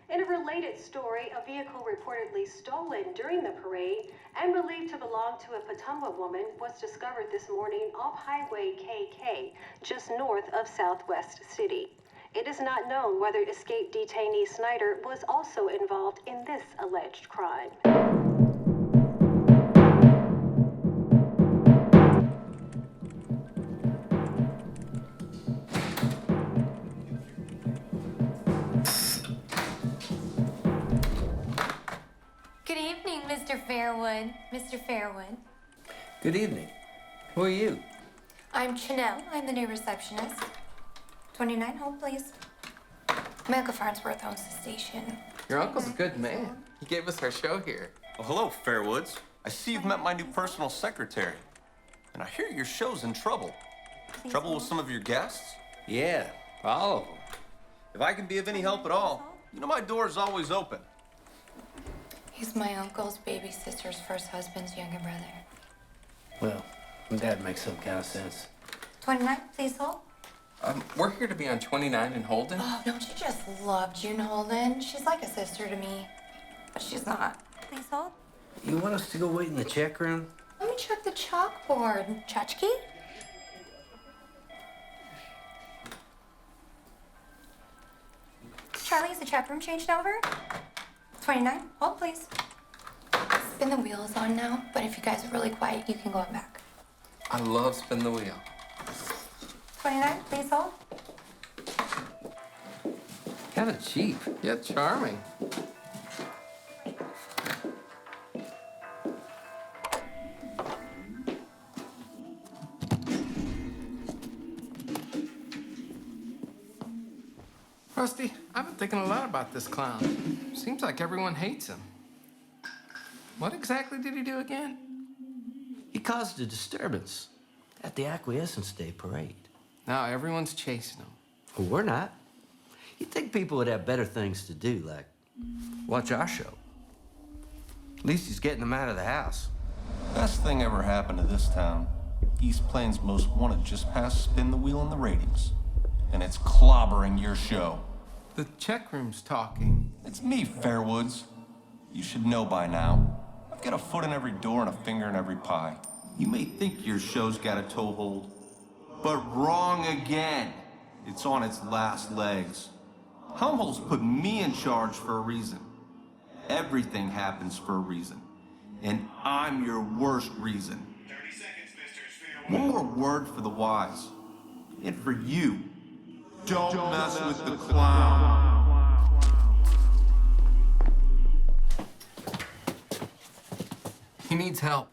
In a related story, a vehicle reportedly stolen during the parade and believed to belong to a Patumwa woman was discovered this morning off Highway KK, just north of Southwest City. It is not known whether escaped detainee Snyder was also involved in this alleged crime. Good evening, Mr. Fairwood. Mr. Fairwood. Good evening. Who are you? I'm Chanel. I'm the new receptionist. 29 home, please. My Uncle Farnsworth owns the station. Your uncle's a good man. He gave us our show here. Well, hello, Fairwoods. I see you've met my new personal secretary. And I hear your show's in trouble. Trouble with some of your guests? Yeah, all of them. If I can be of any help at all, you know my door's always open. He's my uncle's baby sister's first husband's younger brother. Well, that makes some kind of sense. 29, please hold. We're here to be on 29 and Holden. Oh, don't you just love June Holden? She's like a sister to me, but she's not. Please hold. You want us to go wait in the check room? Let me check the chalkboard. Chachki? Charlie, is the check room changed over? 29, hold please. Spin the wheel is on now, but if you guys are really quiet, you can go in back. I love spin the wheel. 29, please hold. Kind of cheap. Yet charming. Rusty, I've been thinking a lot about this clown. Seems like everyone hates him. What exactly did he do again? He caused a disturbance at the Acquiescence Day parade. Now everyone's chasing him. Well, we're not. You'd think people would have better things to do, like watch our show. At least he's getting them out of the house. Best thing ever happened to this town. East Plains Most Wanted just passed Spin the Wheel in the ratings. And it's clobbering your show. The check room's talking. It's me, Fairwoods. You should know by now. I've got a foot in every door and a finger in every pie. You may think your show's got a toehold, but wrong again. It's on its last legs. Humhole's put me in charge for a reason. Everything happens for a reason. And I'm your worst reason. 30 seconds, Mr. Fairwood. One more word for the wise. And for you. Don't mess with the clown. He needs help.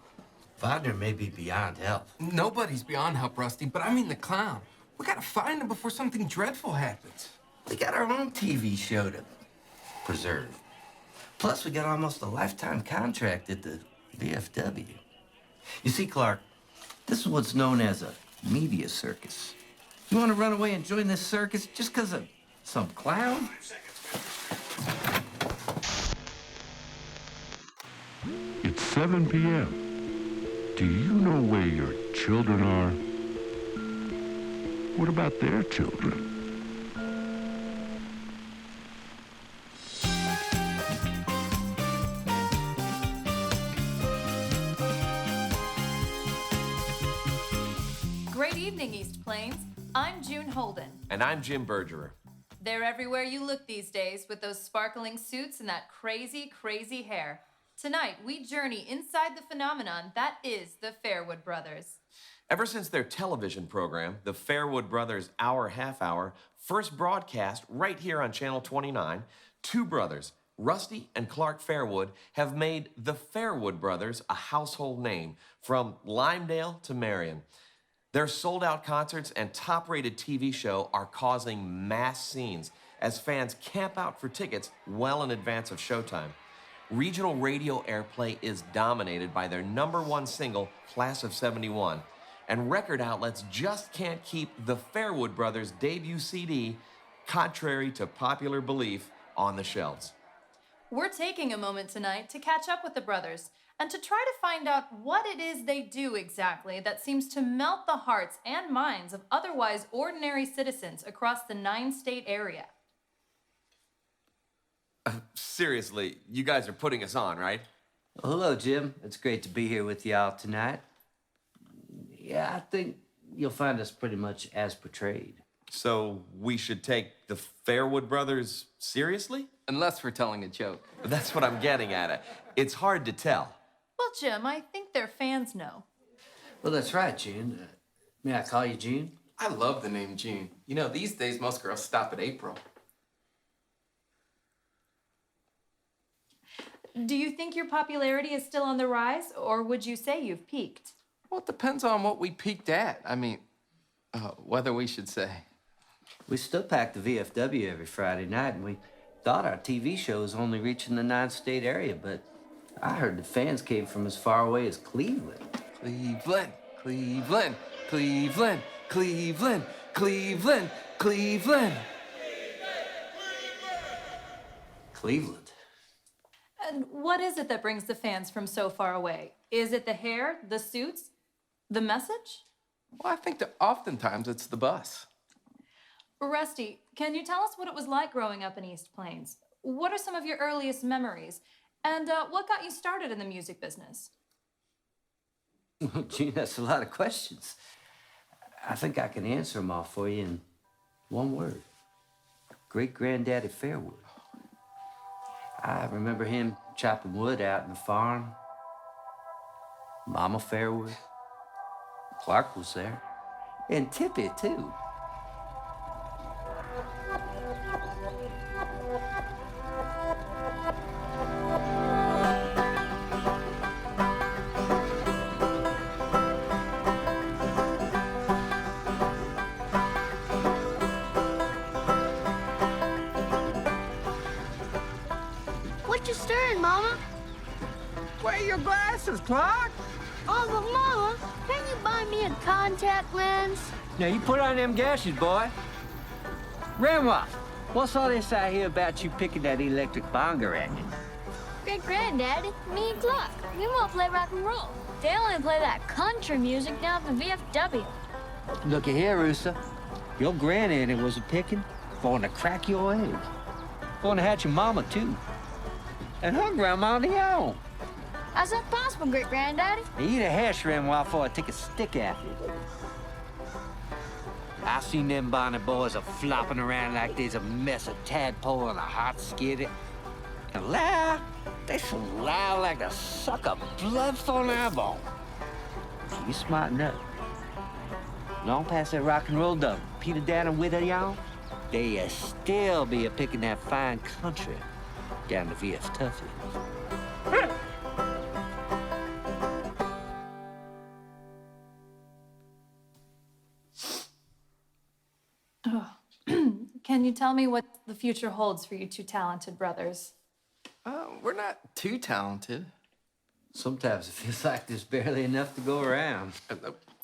Voder may be beyond help. Nobody's beyond help, Rusty, but I mean the clown. We gotta find him before something dreadful happens. We got our own TV show to preserve. Plus, we got almost a lifetime contract at the VFW. You see, Clark, this is what's known as a media circus. You want to run away and join this circus just because of some clown? It's 7 p.m. Do you know where your children are? What about their children? Great evening, East Plains. I'm June Holden. And I'm Jim Bergerer. They're everywhere you look these days with those sparkling suits and that crazy, crazy hair. Tonight, we journey inside the phenomenon that is the Fairwood brothers. Ever since their television program, the Fairwood Brothers Hour Half Hour, first broadcast right here on Channel 29, two brothers Rusty and Clark Fairwood have made the Fairwood brothers a household name from Limedale to Marion. Their sold-out concerts and top-rated TV show are causing mass scenes as fans camp out for tickets well in advance of showtime. Regional radio airplay is dominated by their #1 single, Class of '71, and record outlets just can't keep the Fairwood brothers' debut CD, contrary to popular belief, on the shelves. We're taking a moment tonight to catch up with the brothers and to try to find out what it is they do exactly that seems to melt the hearts and minds of otherwise ordinary citizens across the 9-state area. Seriously, you guys are putting us on, right? Well, hello, Jim. It's great to be here with y'all tonight. Yeah, I think you'll find us pretty much as portrayed. So we should take the Fairwood brothers seriously? Unless we're telling a joke. That's what I'm getting at. It's hard to tell. Well, Jim, I think their fans know. Well, that's right, June. May I call you June? I love the name June. You know, these days most girls stop at April. Do you think your popularity is still on the rise, or would you say you've peaked? Well, it depends on what we peaked at. I mean, whether we should say. We still pack the VFW every Friday night, and we thought our TV show was only reaching the 9-state area, but I heard the fans came from as far away as Cleveland. Cleveland, Cleveland, Cleveland, Cleveland, Cleveland, Cleveland. Cleveland. And what is it that brings the fans from so far away? Is it the hair, the suits, the message? Well, I think that oftentimes it's the bus. Rusty, can you tell us what it was like growing up in East Plains? What are some of your earliest memories? And what got you started in the music business? Gee, that's a lot of questions. I think I can answer them all for you in one word. Great-granddaddy Fairwood. I remember him chopping wood out in the farm. Mama Fairwood. Clark was there. And Tippy, too. What you stirring, Mama? Wear your glasses, Clark. Oh, but Mama, can you buy me a contact lens? Now, you put on them gashes, boy. Grandma, what's all this I hear about you picking that electric bongo at me? Great-granddaddy, me and Clark, we want to play rock and roll. They only play that country music down at the VFW. Looky here, Rooster. Your granddaddy was a picking, going to crack your egg. Going to hatch your mama, too. And her grandma to your own. How's that possible, Great-granddaddy? Eat a hash rim while I take a stick at you. I seen them bonnet boys flopping around like there's a mess of tadpole in a hot skillet. And loud, they so loud like the suck of blood from an eyeball. You smarten up. Long past that rock and roll dump, Peter down and with y'all, they still be picking that fine country down the VF Tuffy. Can you tell me what the future holds for you two talented brothers? We're not too talented. Sometimes it feels like there's barely enough to go around.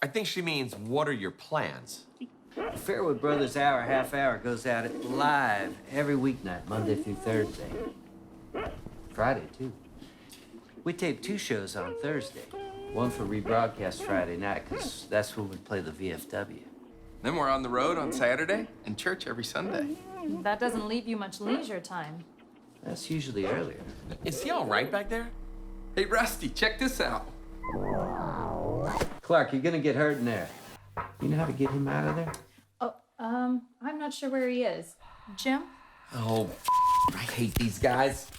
I think she means, what are your plans? The Fairwood Brothers Hour Half Hour goes out live every weeknight, Monday through Thursday. Friday, too. We tape 2 shows on Thursday. One for rebroadcast Friday night, because that's when we play the VFW. Then we're on the road on Saturday and church every Sunday. That doesn't leave you much leisure time. That's usually earlier. Is he all right back there? Hey, Rusty, check this out. Clark, you're gonna get hurt in there. You know how to get him out of there? Oh, I'm not sure where he is. Jim? Oh, I hate these guys.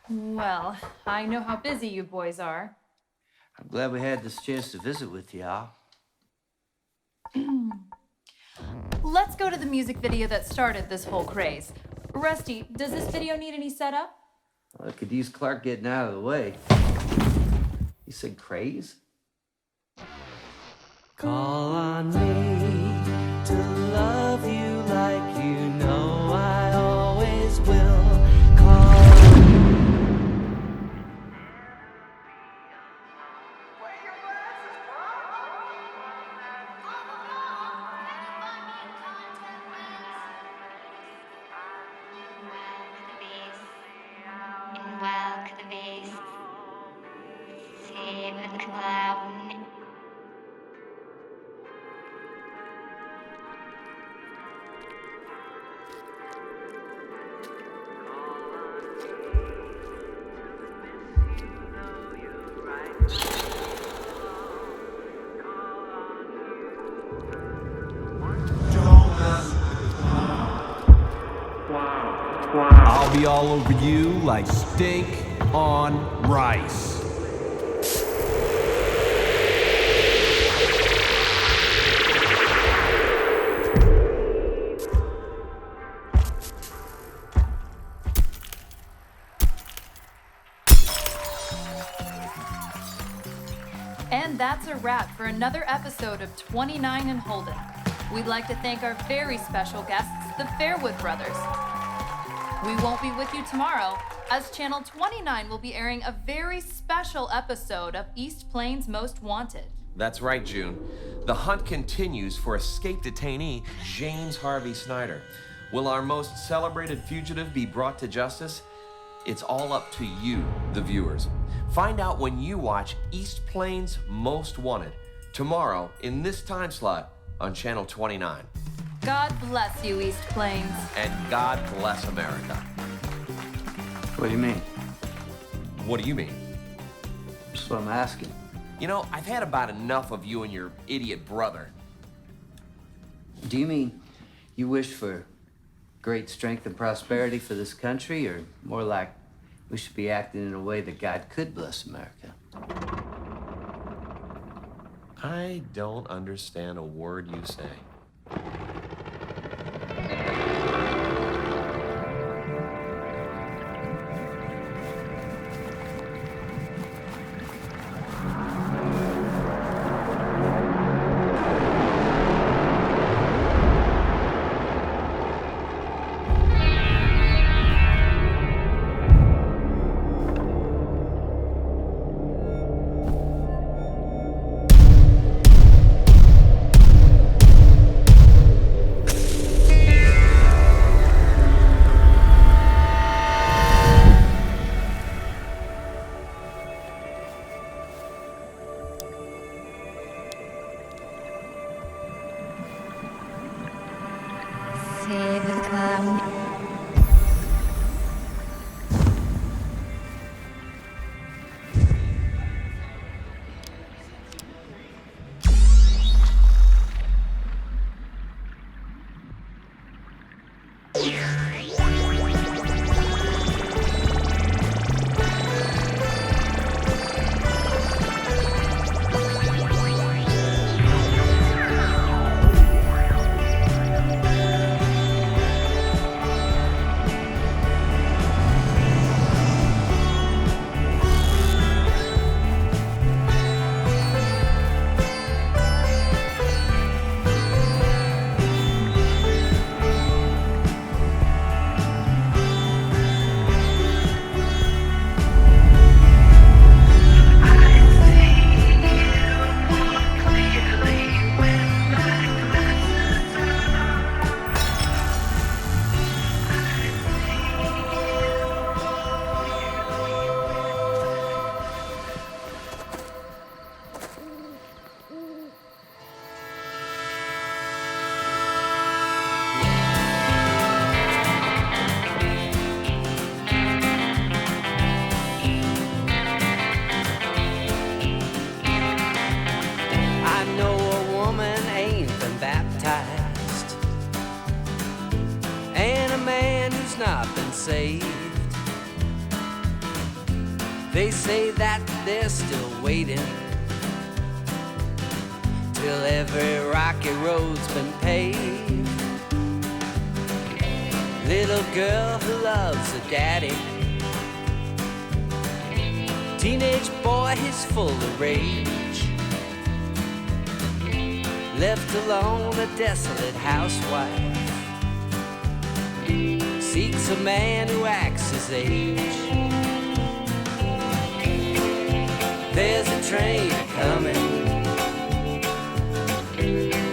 Well, I know how busy you boys are. I'm glad we had this chance to visit with y'all. let's go to the music video that started this whole craze. Rusty, does this video need any setup? Well, it could use Clark getting out of the way. You said craze? Call on me to love you like you know I always will. Call on me. I'll be all over you like steak on rice. And that's a wrap for another episode of 29 and Holden. We'd like to thank our very special guests, the Fairwood brothers. We won't be with you tomorrow, as Channel 29 will be airing a very special episode of East Plains Most Wanted. That's right, June. The hunt continues for escaped detainee James Harvey Snyder. Will our most celebrated fugitive be brought to justice? It's all up to you, the viewers. Find out when you watch East Plains Most Wanted, tomorrow in this time slot on Channel 29. God bless you, East Plains. And God bless America. What do you mean? What do you mean? That's what I'm asking. You know, I've had about enough of you and your idiot brother. Do you mean you wish for great strength and prosperity for this country, or more like we should be acting in a way that God could bless America? I don't understand a word you say. They say that they're still waiting till every rocky road's been paved. Little girl who loves her daddy. Teenage boy, he's full of rage. Left alone, a desolate housewife seeks a man who acts his age. There's a train coming.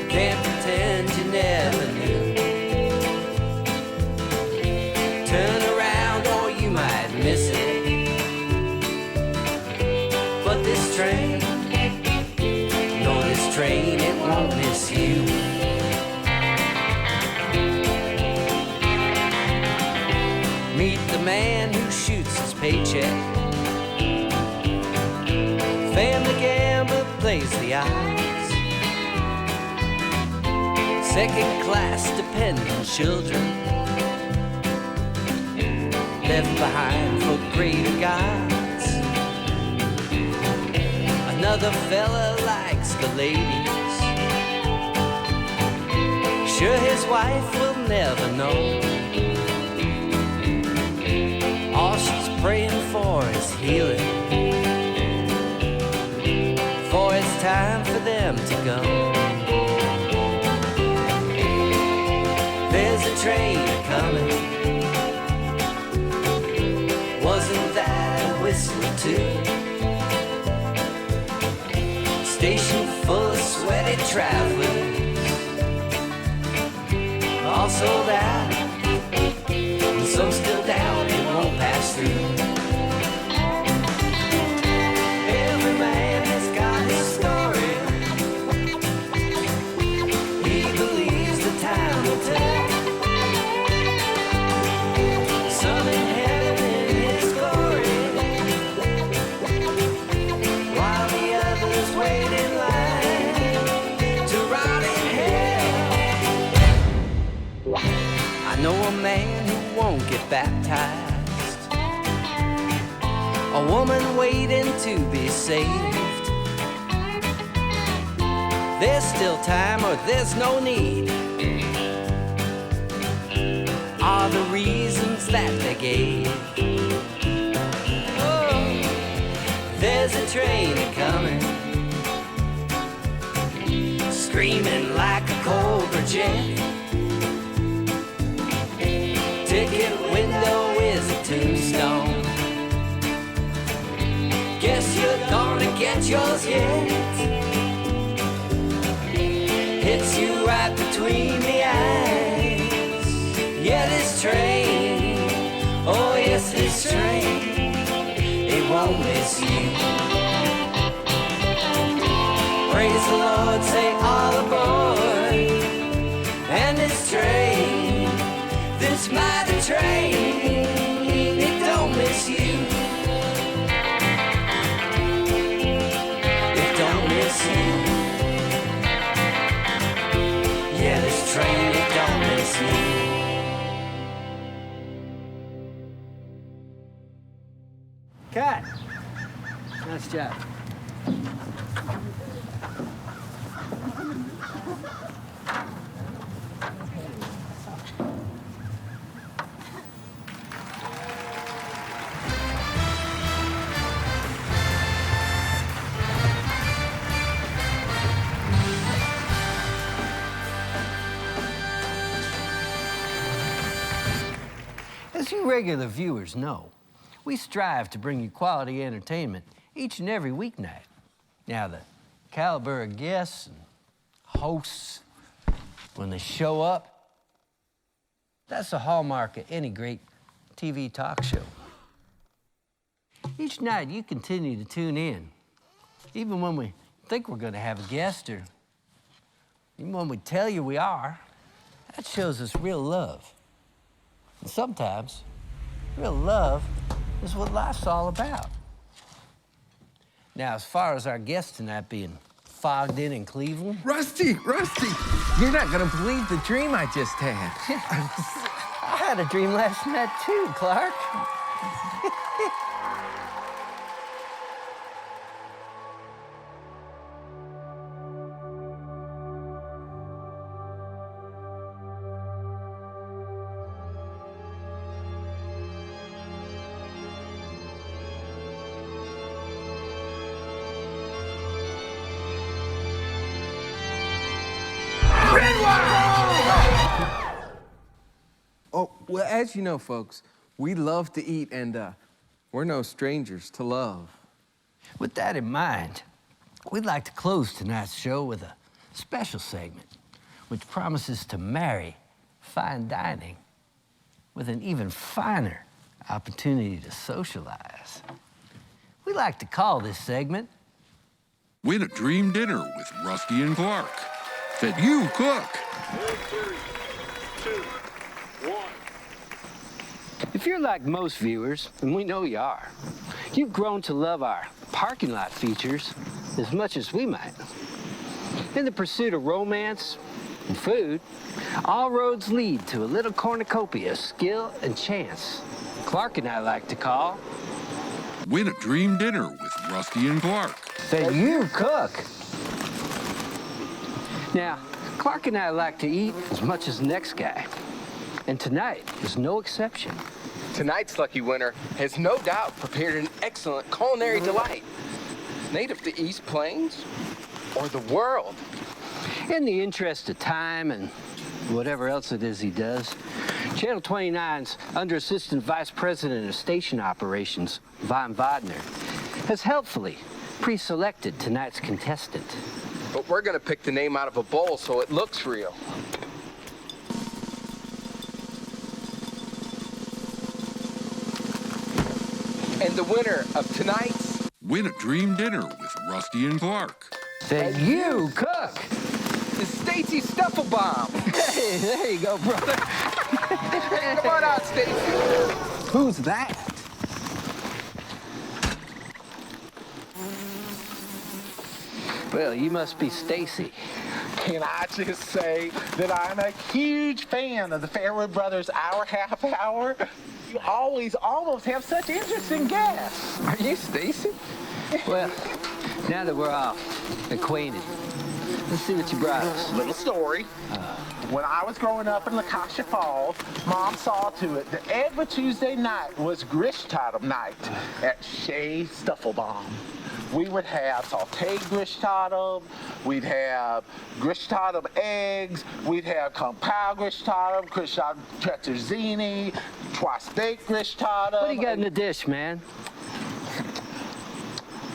Can't pretend you never knew. Turn around or you might miss it. But this train, no, this train, it won't miss you. Meet the man who shoots his paycheck. Family gambler plays the odds. Second-class dependent children left behind for greater gods. Another fella likes the ladies. Sure his wife will never know. All she's praying for is healing. For it's time for them to go. There's a train coming. Wasn't that a whistle too? Station full of sweaty travelers, all sold out, and some still down, it won't pass through. Every man has got his story. He believes the time will tell. Some in heaven in his glory, while the others wait in line to rot in hell. I know a man who won't get baptized, a woman waiting to be saved. There's still time or there's no need, are the reasons that they gave. Oh, there's a train coming, screaming like a Cobra jet. Ticket window is a tombstone. Guess you're gonna get yours yet. Hits you right between the eyes. Yeah, this train, oh yes, this train, it won't miss you. Praise the Lord, say all aboard. And this train, this mighty train, it don't miss you. It don't miss you. Yeah, this train, it don't miss you. Cat. Nice job. As you regular viewers know, we strive to bring you quality entertainment each and every weeknight. Now, the caliber of guests and hosts, when they show up, that's the hallmark of any great TV talk show. Each night, you continue to tune in, even when we think we're gonna have a guest, or even when we tell you we are. That shows us real love. And sometimes, real love is what life's all about. Now, as far as our guest tonight being fogged in Cleveland. Rusty, you're not gonna believe the dream I just had. I had a dream last night too, Clark. Well, as you know, folks, we love to eat, and we're no strangers to love. With that in mind, we'd like to close tonight's show with a special segment, which promises to marry fine dining with an even finer opportunity to socialize. We like to call this segment Win a Dream Dinner with Rusty and Clark. That you cook. 3, 2, 1. If you're like most viewers, and we know you are, you've grown to love our parking lot features as much as we might. In the pursuit of romance and food, all roads lead to a little cornucopia of skill and chance Clark and I like to call Win a Dream Dinner with Rusty and Clark. That you cook. Now, Clark and I like to eat as much as the next guy, and tonight is no exception. Tonight's lucky winner has no doubt prepared an excellent culinary delight, native to East Plains or the world. In the interest of time and whatever else it is he does, Channel 29's Under Assistant Vice President of Station Operations, Voder, has helpfully pre-selected tonight's contestant. But we're gonna pick the name out of a bowl so it looks real. And the winner of tonight's Win a Dream Dinner with Rusty and Clark. That you cook. is Stacy Stufflebaum. Hey, there you go, brother. Hey, come on out, Stacy. Who's that? Well, you must be Stacy. Can I just say that I'm a huge fan of the Fairwood Brothers Hour Half Hour? You always almost have such interesting guests. Are you Stacy? Well, now that we're all acquainted, let's see what you brought us. Little story. When I was growing up in Lancashire Falls, Mom saw to it that every Tuesday night was Grishtotum night at Shea Stufflebaum. We would have sauteed Grishtotum, we'd have Grishtotum eggs, we'd have compound Grishtotum, Grishtotum tetrazzini, twice baked Grishtotum. What do you got in the dish, man?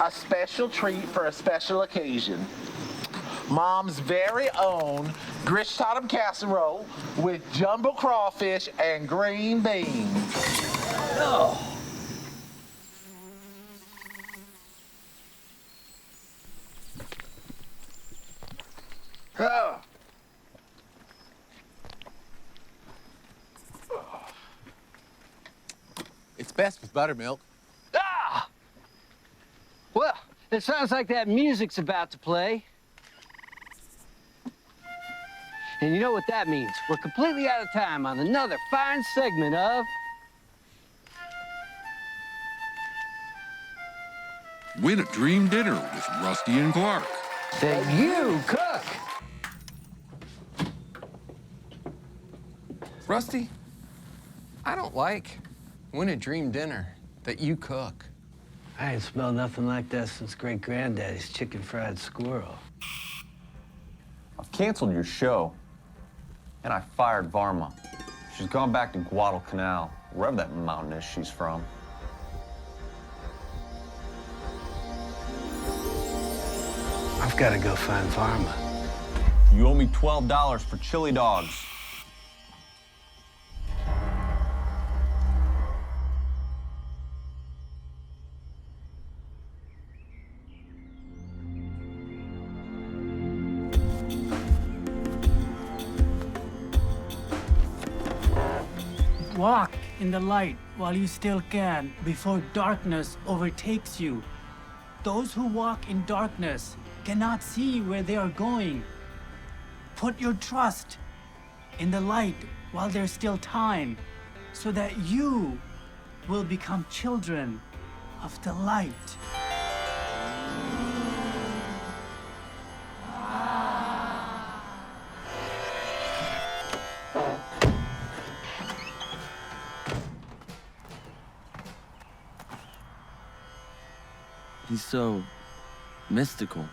A special treat for a special occasion. Mom's very own Grishtotum casserole with jumbo crawfish and green beans. Oh. Oh. It's best with buttermilk. Ah! Well, it sounds like that music's about to play. And you know what that means? We're completely out of time on another fine segment of Win a Dream Dinner with Rusty and Clark. That you cook. Rusty, I don't like Win a Dream Dinner that you cook. I ain't smelled nothing like that since great-granddaddy's chicken fried squirrel. I've canceled your show, and I fired Varma. She's gone back to Guadalcanal, wherever that mountain is she's from. I've got to go find Varma. You owe me $12 for chili dogs. Walk in the light while you still can, before darkness overtakes you. Those who walk in darkness cannot see where they are going. Put your trust in the light while there's still time, so that you will become children of the light. He's so mystical.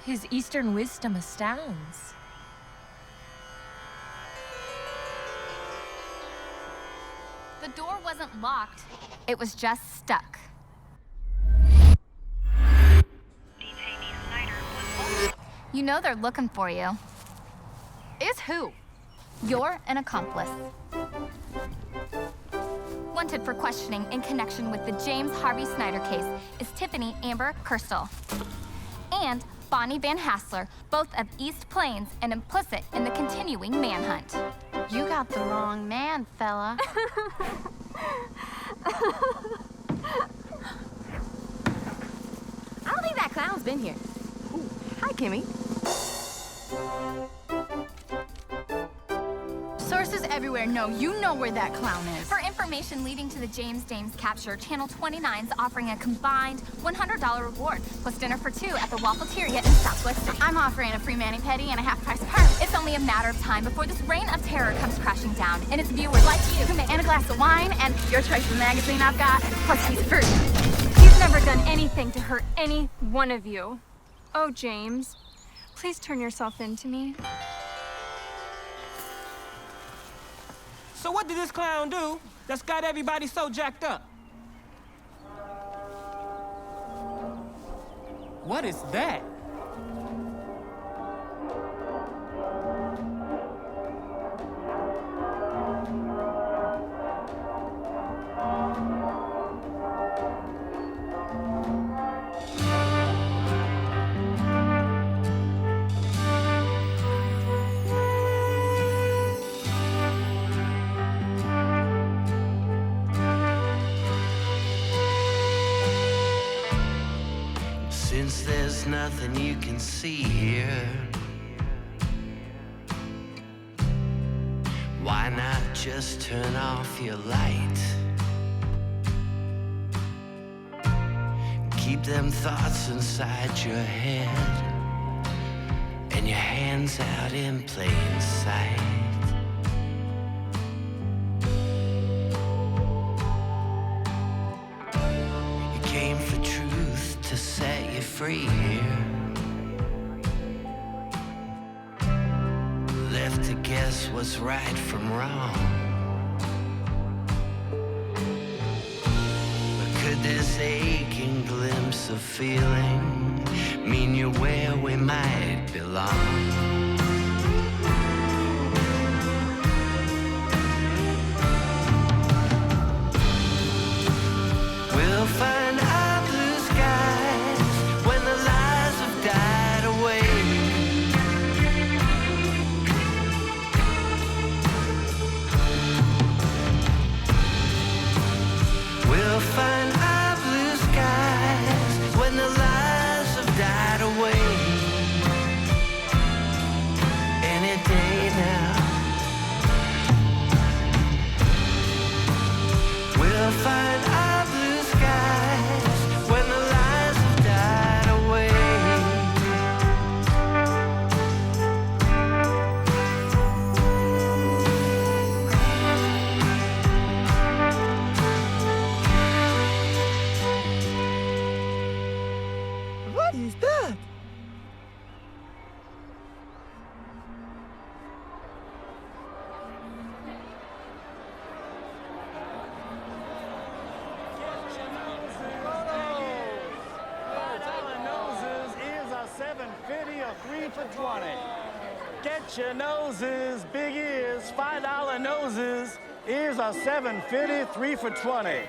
His Eastern wisdom astounds. door wasn't locked. It was just stuck. You know they're looking for you. Is who? You're an accomplice. Wanted for questioning in connection with the James Harvey Snyder case is Tiffany Amber Kirstel and Bonnie Van Hassler, both of East Plains and implicit in the continuing manhunt. You got the wrong man, fella. I don't think that clown's been here. Ooh. Hi, Kimmy. Sources everywhere know you know where that clown is. For information leading to the James Dames capture, Channel 29's offering a combined $100 reward, plus dinner for two at the Waffleteria in Southwest City. I'm offering a free mani-pedi and a half-price party. It's only a matter of time before this reign of terror comes crashing down, and it's viewers like you who make and a glass of wine and your choice of magazine I've got, plus piece of fruit. He's never done anything to hurt any one of you. Oh, James, please turn yourself in to me. So what did this clown do that's got everybody so jacked up? What is that? Since there's nothing you can see here, why not just turn off your light? Keep them thoughts inside your head and your hands out in plain sight. You came for truth to set you free here. Left to guess what's right from wrong. But could this aching glimpse of feeling mean you're where we might belong? We'll find our blue skies when the lies have died away. We'll find our blue skies when the lies have died away. Any day now. We'll find our blue skies when the lies have died away. What is that? Noses, ears are $7.50 or 3 for $20. Get your noses, big ears, $5 noses, ears are $7.50, 3 for $20. Thank you.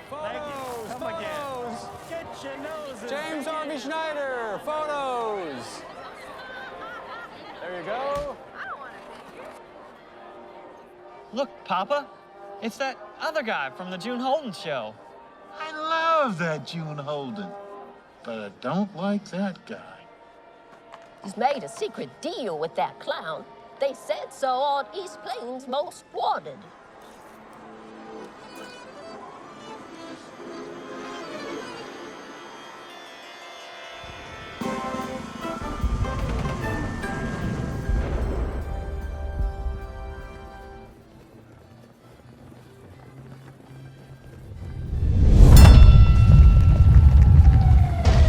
Come again. Get your noses. James Harvey Snyder, photos. There you go. Look, Papa, it's that other guy from the June Holden show. I love that June Holden, but I don't like that guy. He's made a secret deal with that clown. They said so on East Plains' Most Wanted.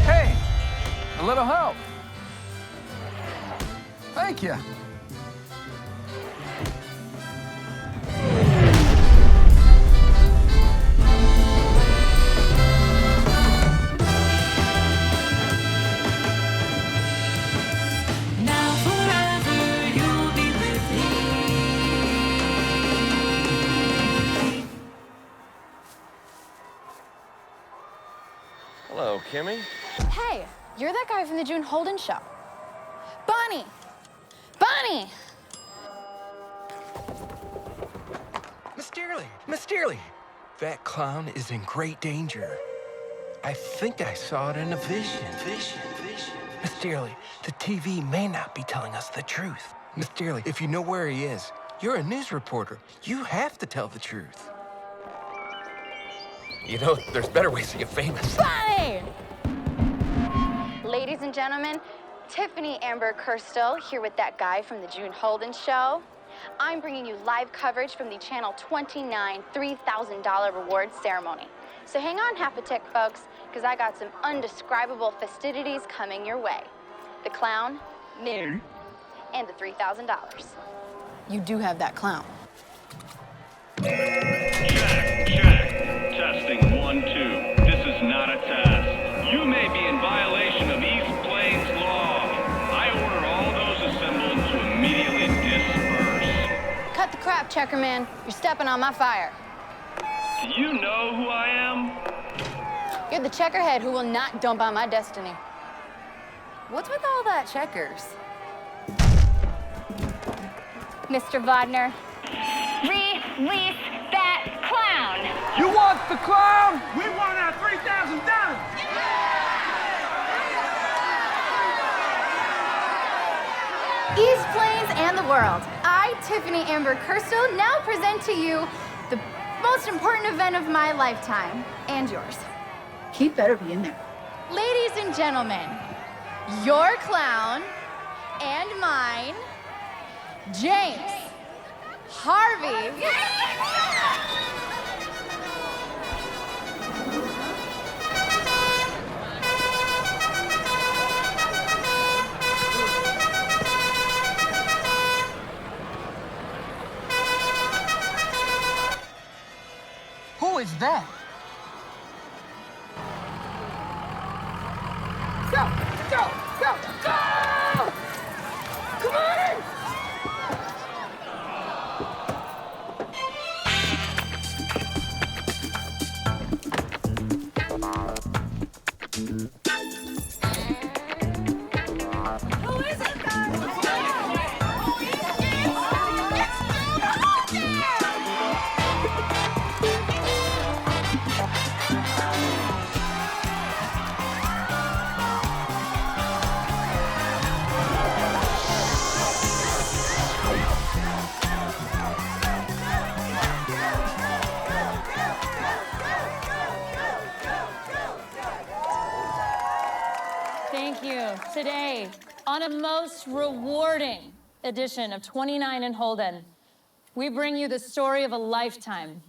Hey, a little help. Thank you. Kimmy? Hey, you're that guy from the June Holden show. Bonnie! Bonnie! Miss Dearly, that clown is in great danger. I think I saw it in a vision. Miss Dearly, the TV may not be telling us the truth. Miss Dearly, if you know where he is, you're a news reporter. You have to tell the truth. You know, there's better ways to get famous. Bonnie! Ladies and gentlemen, Tiffany Amber Kirstel here with that guy from the June Holden show. I'm bringing you live coverage from the Channel 29 $3,000 reward ceremony. So hang on half a tick, folks, because I got some undescribable festivities coming your way. The clown, me, and the $3,000. You do have that clown. Check. Testing 1, 2. This is not a test. You may be in violation of East Plains law. I order all those assembled to immediately disperse. Cut the crap, Checkerman. You're stepping on my fire. Do you know who I am? You're the checkerhead who will not dump on my destiny. What's with all that checkers? Mr. Voder, release that clown. You want the clown? We want our $3,000. East Plains and the world. I, Tiffany Amber Kirstel, now present to you the most important event of my lifetime and yours. He better be in there. Ladies and gentlemen, your clown and mine, James Harvey. Who is that? Go! Come on! Who is it, Thank you. Today, on a most rewarding edition of 29 and Holden, we bring you the story of a lifetime.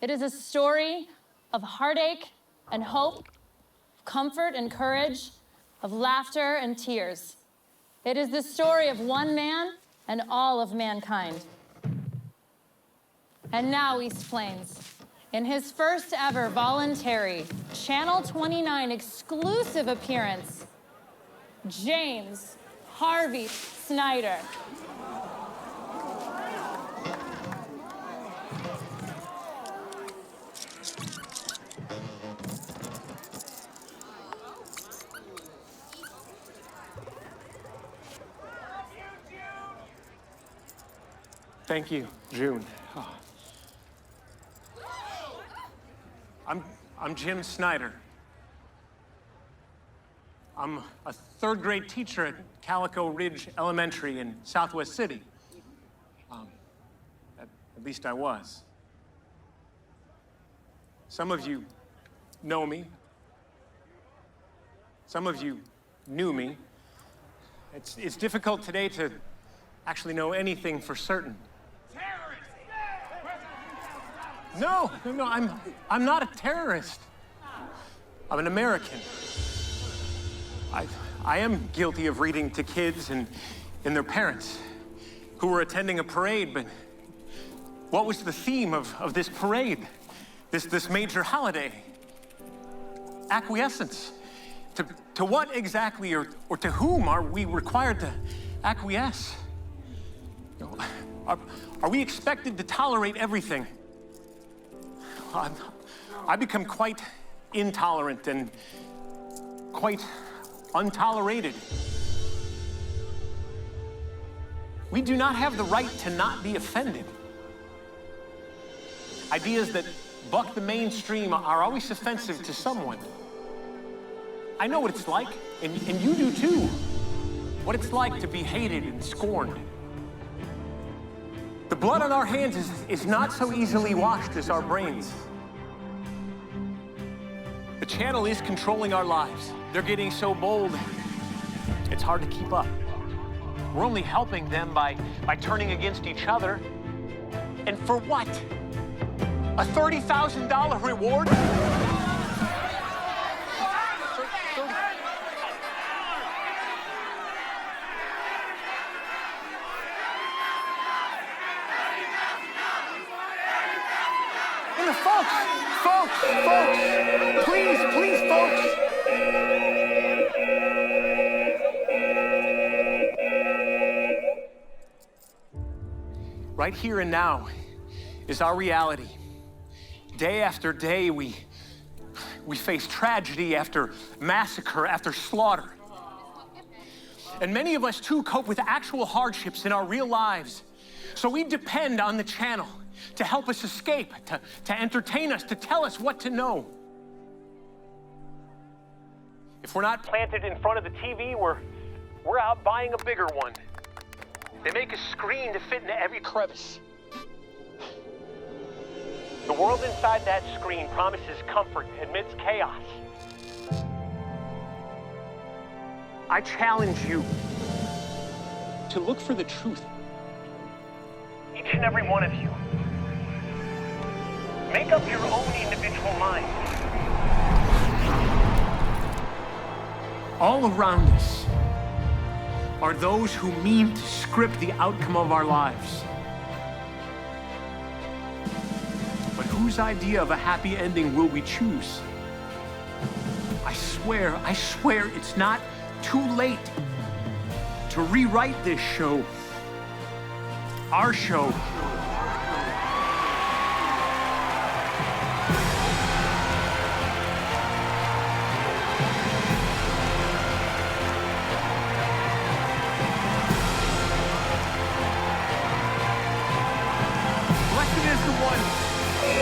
It is a story of heartache and hope, comfort and courage, of laughter and tears. It is the story of one man and all of mankind. And now, East Plains, in his first ever voluntary Channel 29 exclusive appearance, James Harvey Snyder. Thank you, June. Oh. I'm Jim Snyder. I'm a third grade teacher at Calico Ridge Elementary in Southwest City. At least I was. Some of you know me. Some of you knew me. It's difficult today to actually know anything for certain. No, I'm not a terrorist. I'm an American. I am guilty of reading to kids and their parents who were attending a parade, but what was the theme of this parade, this major holiday? Acquiescence. To what exactly or to whom are we required to acquiesce? Are we expected to tolerate everything? I become quite intolerant and quite untolerated. We do not have the right to not be offended. Ideas that buck the mainstream are always offensive to someone. I know what it's like, and you do too. What it's like to be hated and scorned. The blood on our hands is not so easily washed as our brains. The channel is controlling our lives. They're getting so bold, it's hard to keep up. We're only helping them by turning against each other. And for what? A $30,000 reward? And folks, please, folks. Right here and now is our reality. Day after day, we face tragedy after massacre, after slaughter. And many of us, too, cope with actual hardships in our real lives. So we depend on the channel to help us escape, to entertain us, to tell us what to know. If we're not planted in front of the TV, we're out buying a bigger one. They make a screen to fit into every crevice. The world inside that screen promises comfort amidst chaos. I challenge you to look for the truth. Each and every one of you. Make up your own individual mind. All around us are those who mean to script the outcome of our lives. But whose idea of a happy ending will we choose? I swear it's not too late to rewrite this show. Our show.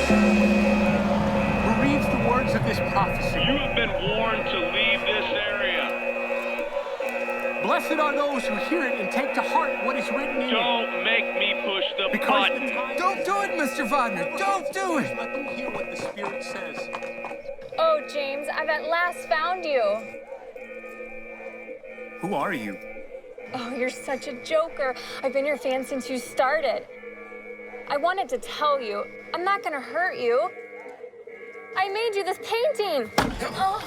Who reads the words of this prophecy? You have been warned to leave this area. Blessed are those who hear it and take to heart what is written in it. Don't make me push the button. Don't do it, Mr. Voder. Don't do it. Let them hear what the Spirit says. Oh, James, I've at last found you. Who are you? Oh, you're such a joker. I've been your fan since you started. I wanted to tell you, I'm not gonna hurt you. I made you this painting. Oh.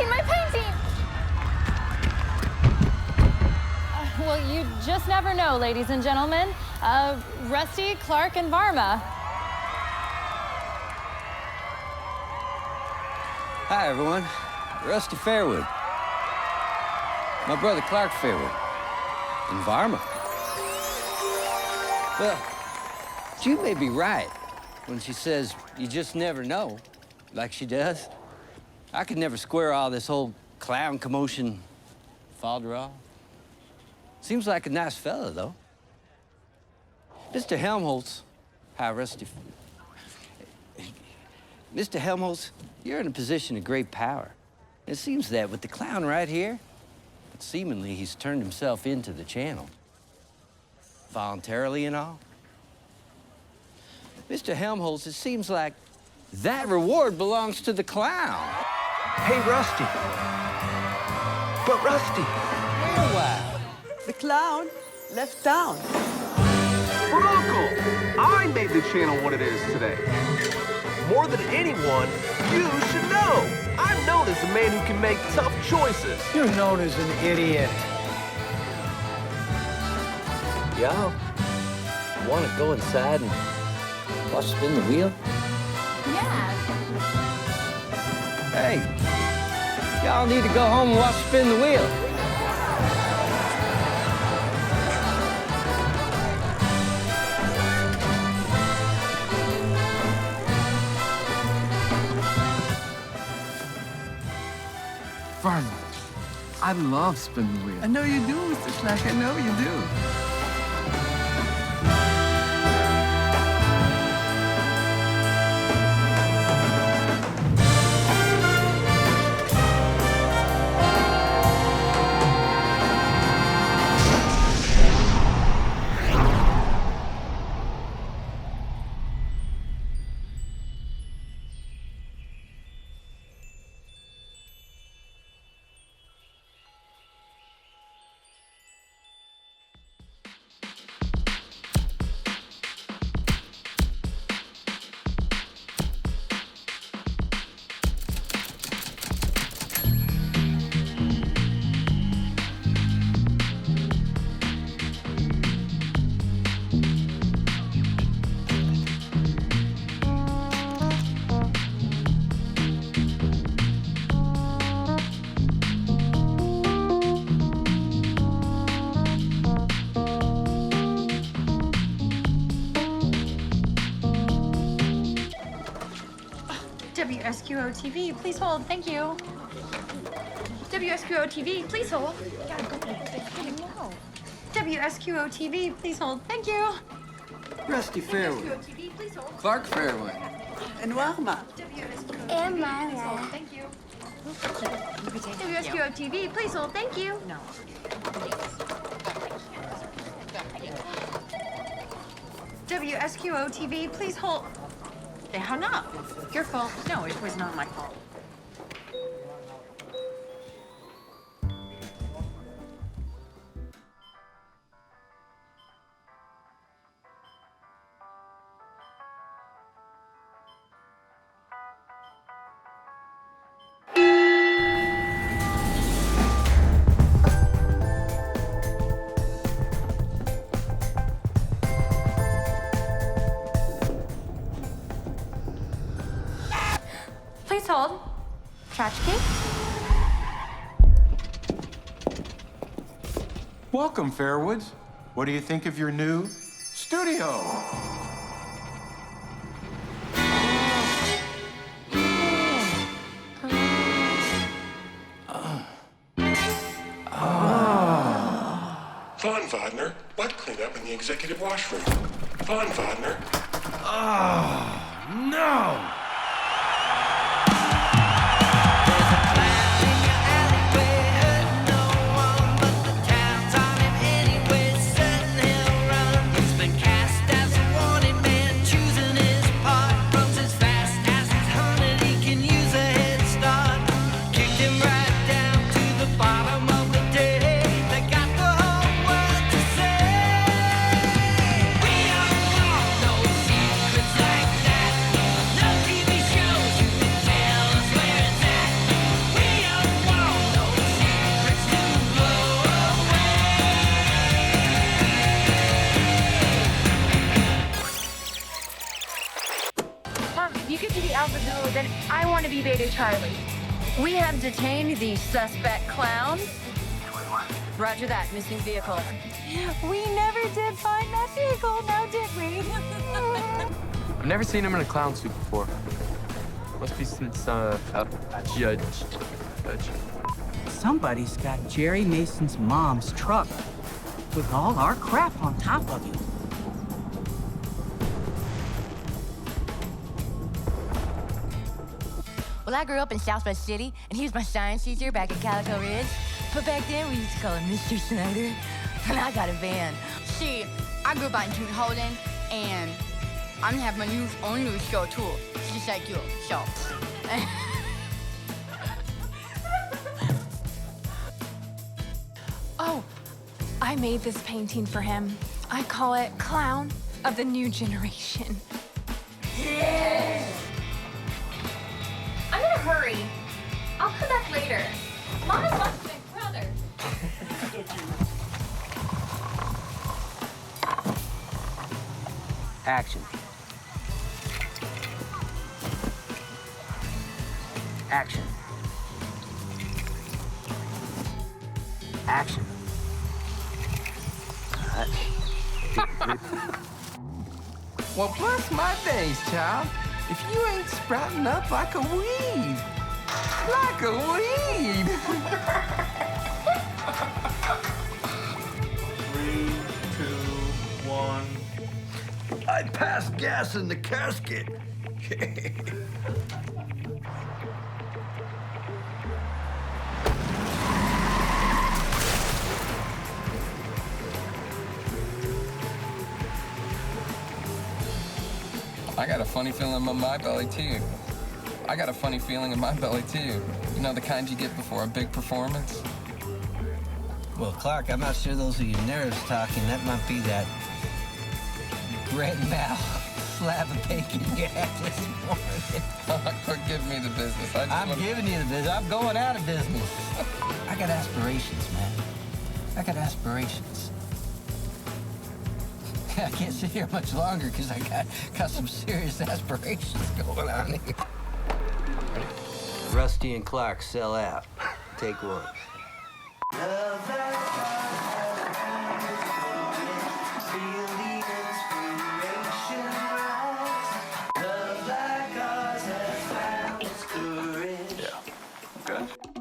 My painting! Well, you just never know, ladies and gentlemen. Rusty, Clark, and Varma. Hi, everyone. Rusty Fairwood. My brother Clark Fairwood. And Varma. Well, Jude may be right when she says you just never know, like she does. I could never square all this whole clown commotion folderol. Seems like a nice fella, though. Mr. Helmholtz. Hi, Rusty. Mr. Helmholtz, you're in a position of great power. It seems that with the clown right here, seemingly he's turned himself into the channel. Voluntarily and all. Mr. Helmholtz, it seems like that reward belongs to the clown. Hey, Rusty. But Rusty. Wait a while. The clown left town. But Uncle, I made the channel what it is today. More than anyone, you should know. I'm known as a man who can make tough choices. You're known as an idiot. Y'all want to go inside and watch spin the wheel? Yeah. Hey, y'all need to go home and watch spin the wheel. Varma, I love spin the wheel. I know you do, Mr. Schleck. I know you do. WSQO TV, please hold. Thank you. WSQO TV, please hold. Gotta go. WSQO TV, please hold. Thank you. Rusty Fairwood. Clark Fairwood. And Varma. And Myra. Thank you. WSQO TV, please hold. Thank you. No. WSQO TV, please hold. They hung up. Your fault. No, it was not my fault. Please hold. Tchotchke. Welcome, Fairwoods. What do you think of your new studio? Von Vodner, butt cleanup in the executive washroom. Von Vodner. Oh, no! Then I want to be Beta Charlie. We have detained the suspect clown. Roger that, missing vehicle. We never did find that vehicle, now did we? I've never seen him in a clown suit before. Must be since, Judge. Somebody's got Jerry Mason's mom's truck with all our crap on top of it. Well, I grew up in Southwest City, and he was my science teacher back at Calico Ridge. But back then, we used to call him Mr. Snyder. And I got a van. See, I grew up in June Holden, and I'm gonna have my own new show, too. Just like you, so. Oh, I made this painting for him. I call it Clown of the New Generation. I'm gonna hurry. I'll come back later. Mama's watching my brother. Action. Action. Action. Well, bless my days, child. If you ain't sprouting up like a weed. Like a weed. 3, 2, 1. I passed gas in the casket. I got a funny feeling in my belly, too. I got a funny feeling in my belly, too. You know, the kind you get before a big performance? Well, Clark, I'm not sure those are your nerves talking. That might be that red mal slab of bacon you had this morning. Quit giving me the business. I'm giving you the business. I'm going out of business. I got aspirations, man. I got aspirations. I can't sit here much longer because I got some serious aspirations going on here. Rusty and Clark sell out. Take one.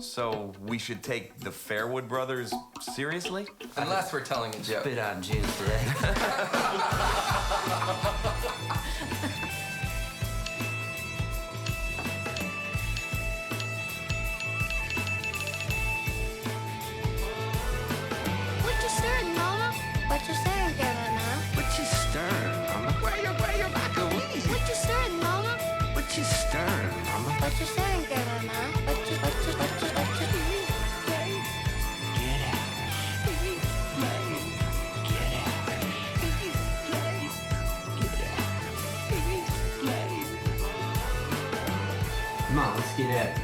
So we should take the Fairwood brothers seriously? Unless we're telling a joke. Spit on June today. What you stirring, Mama? What you stirring, Grandma? What you stirring, Mama? Where you like a weed? What you stirring, Mama? What you stirring, Mama? What you stirring, Grandma? What you Come on, let's get at it.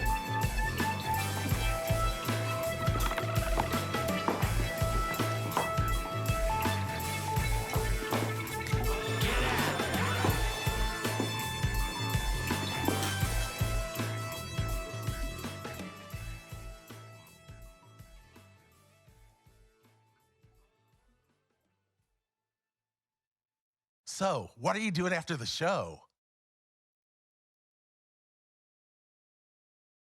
So, what are you doing after the show?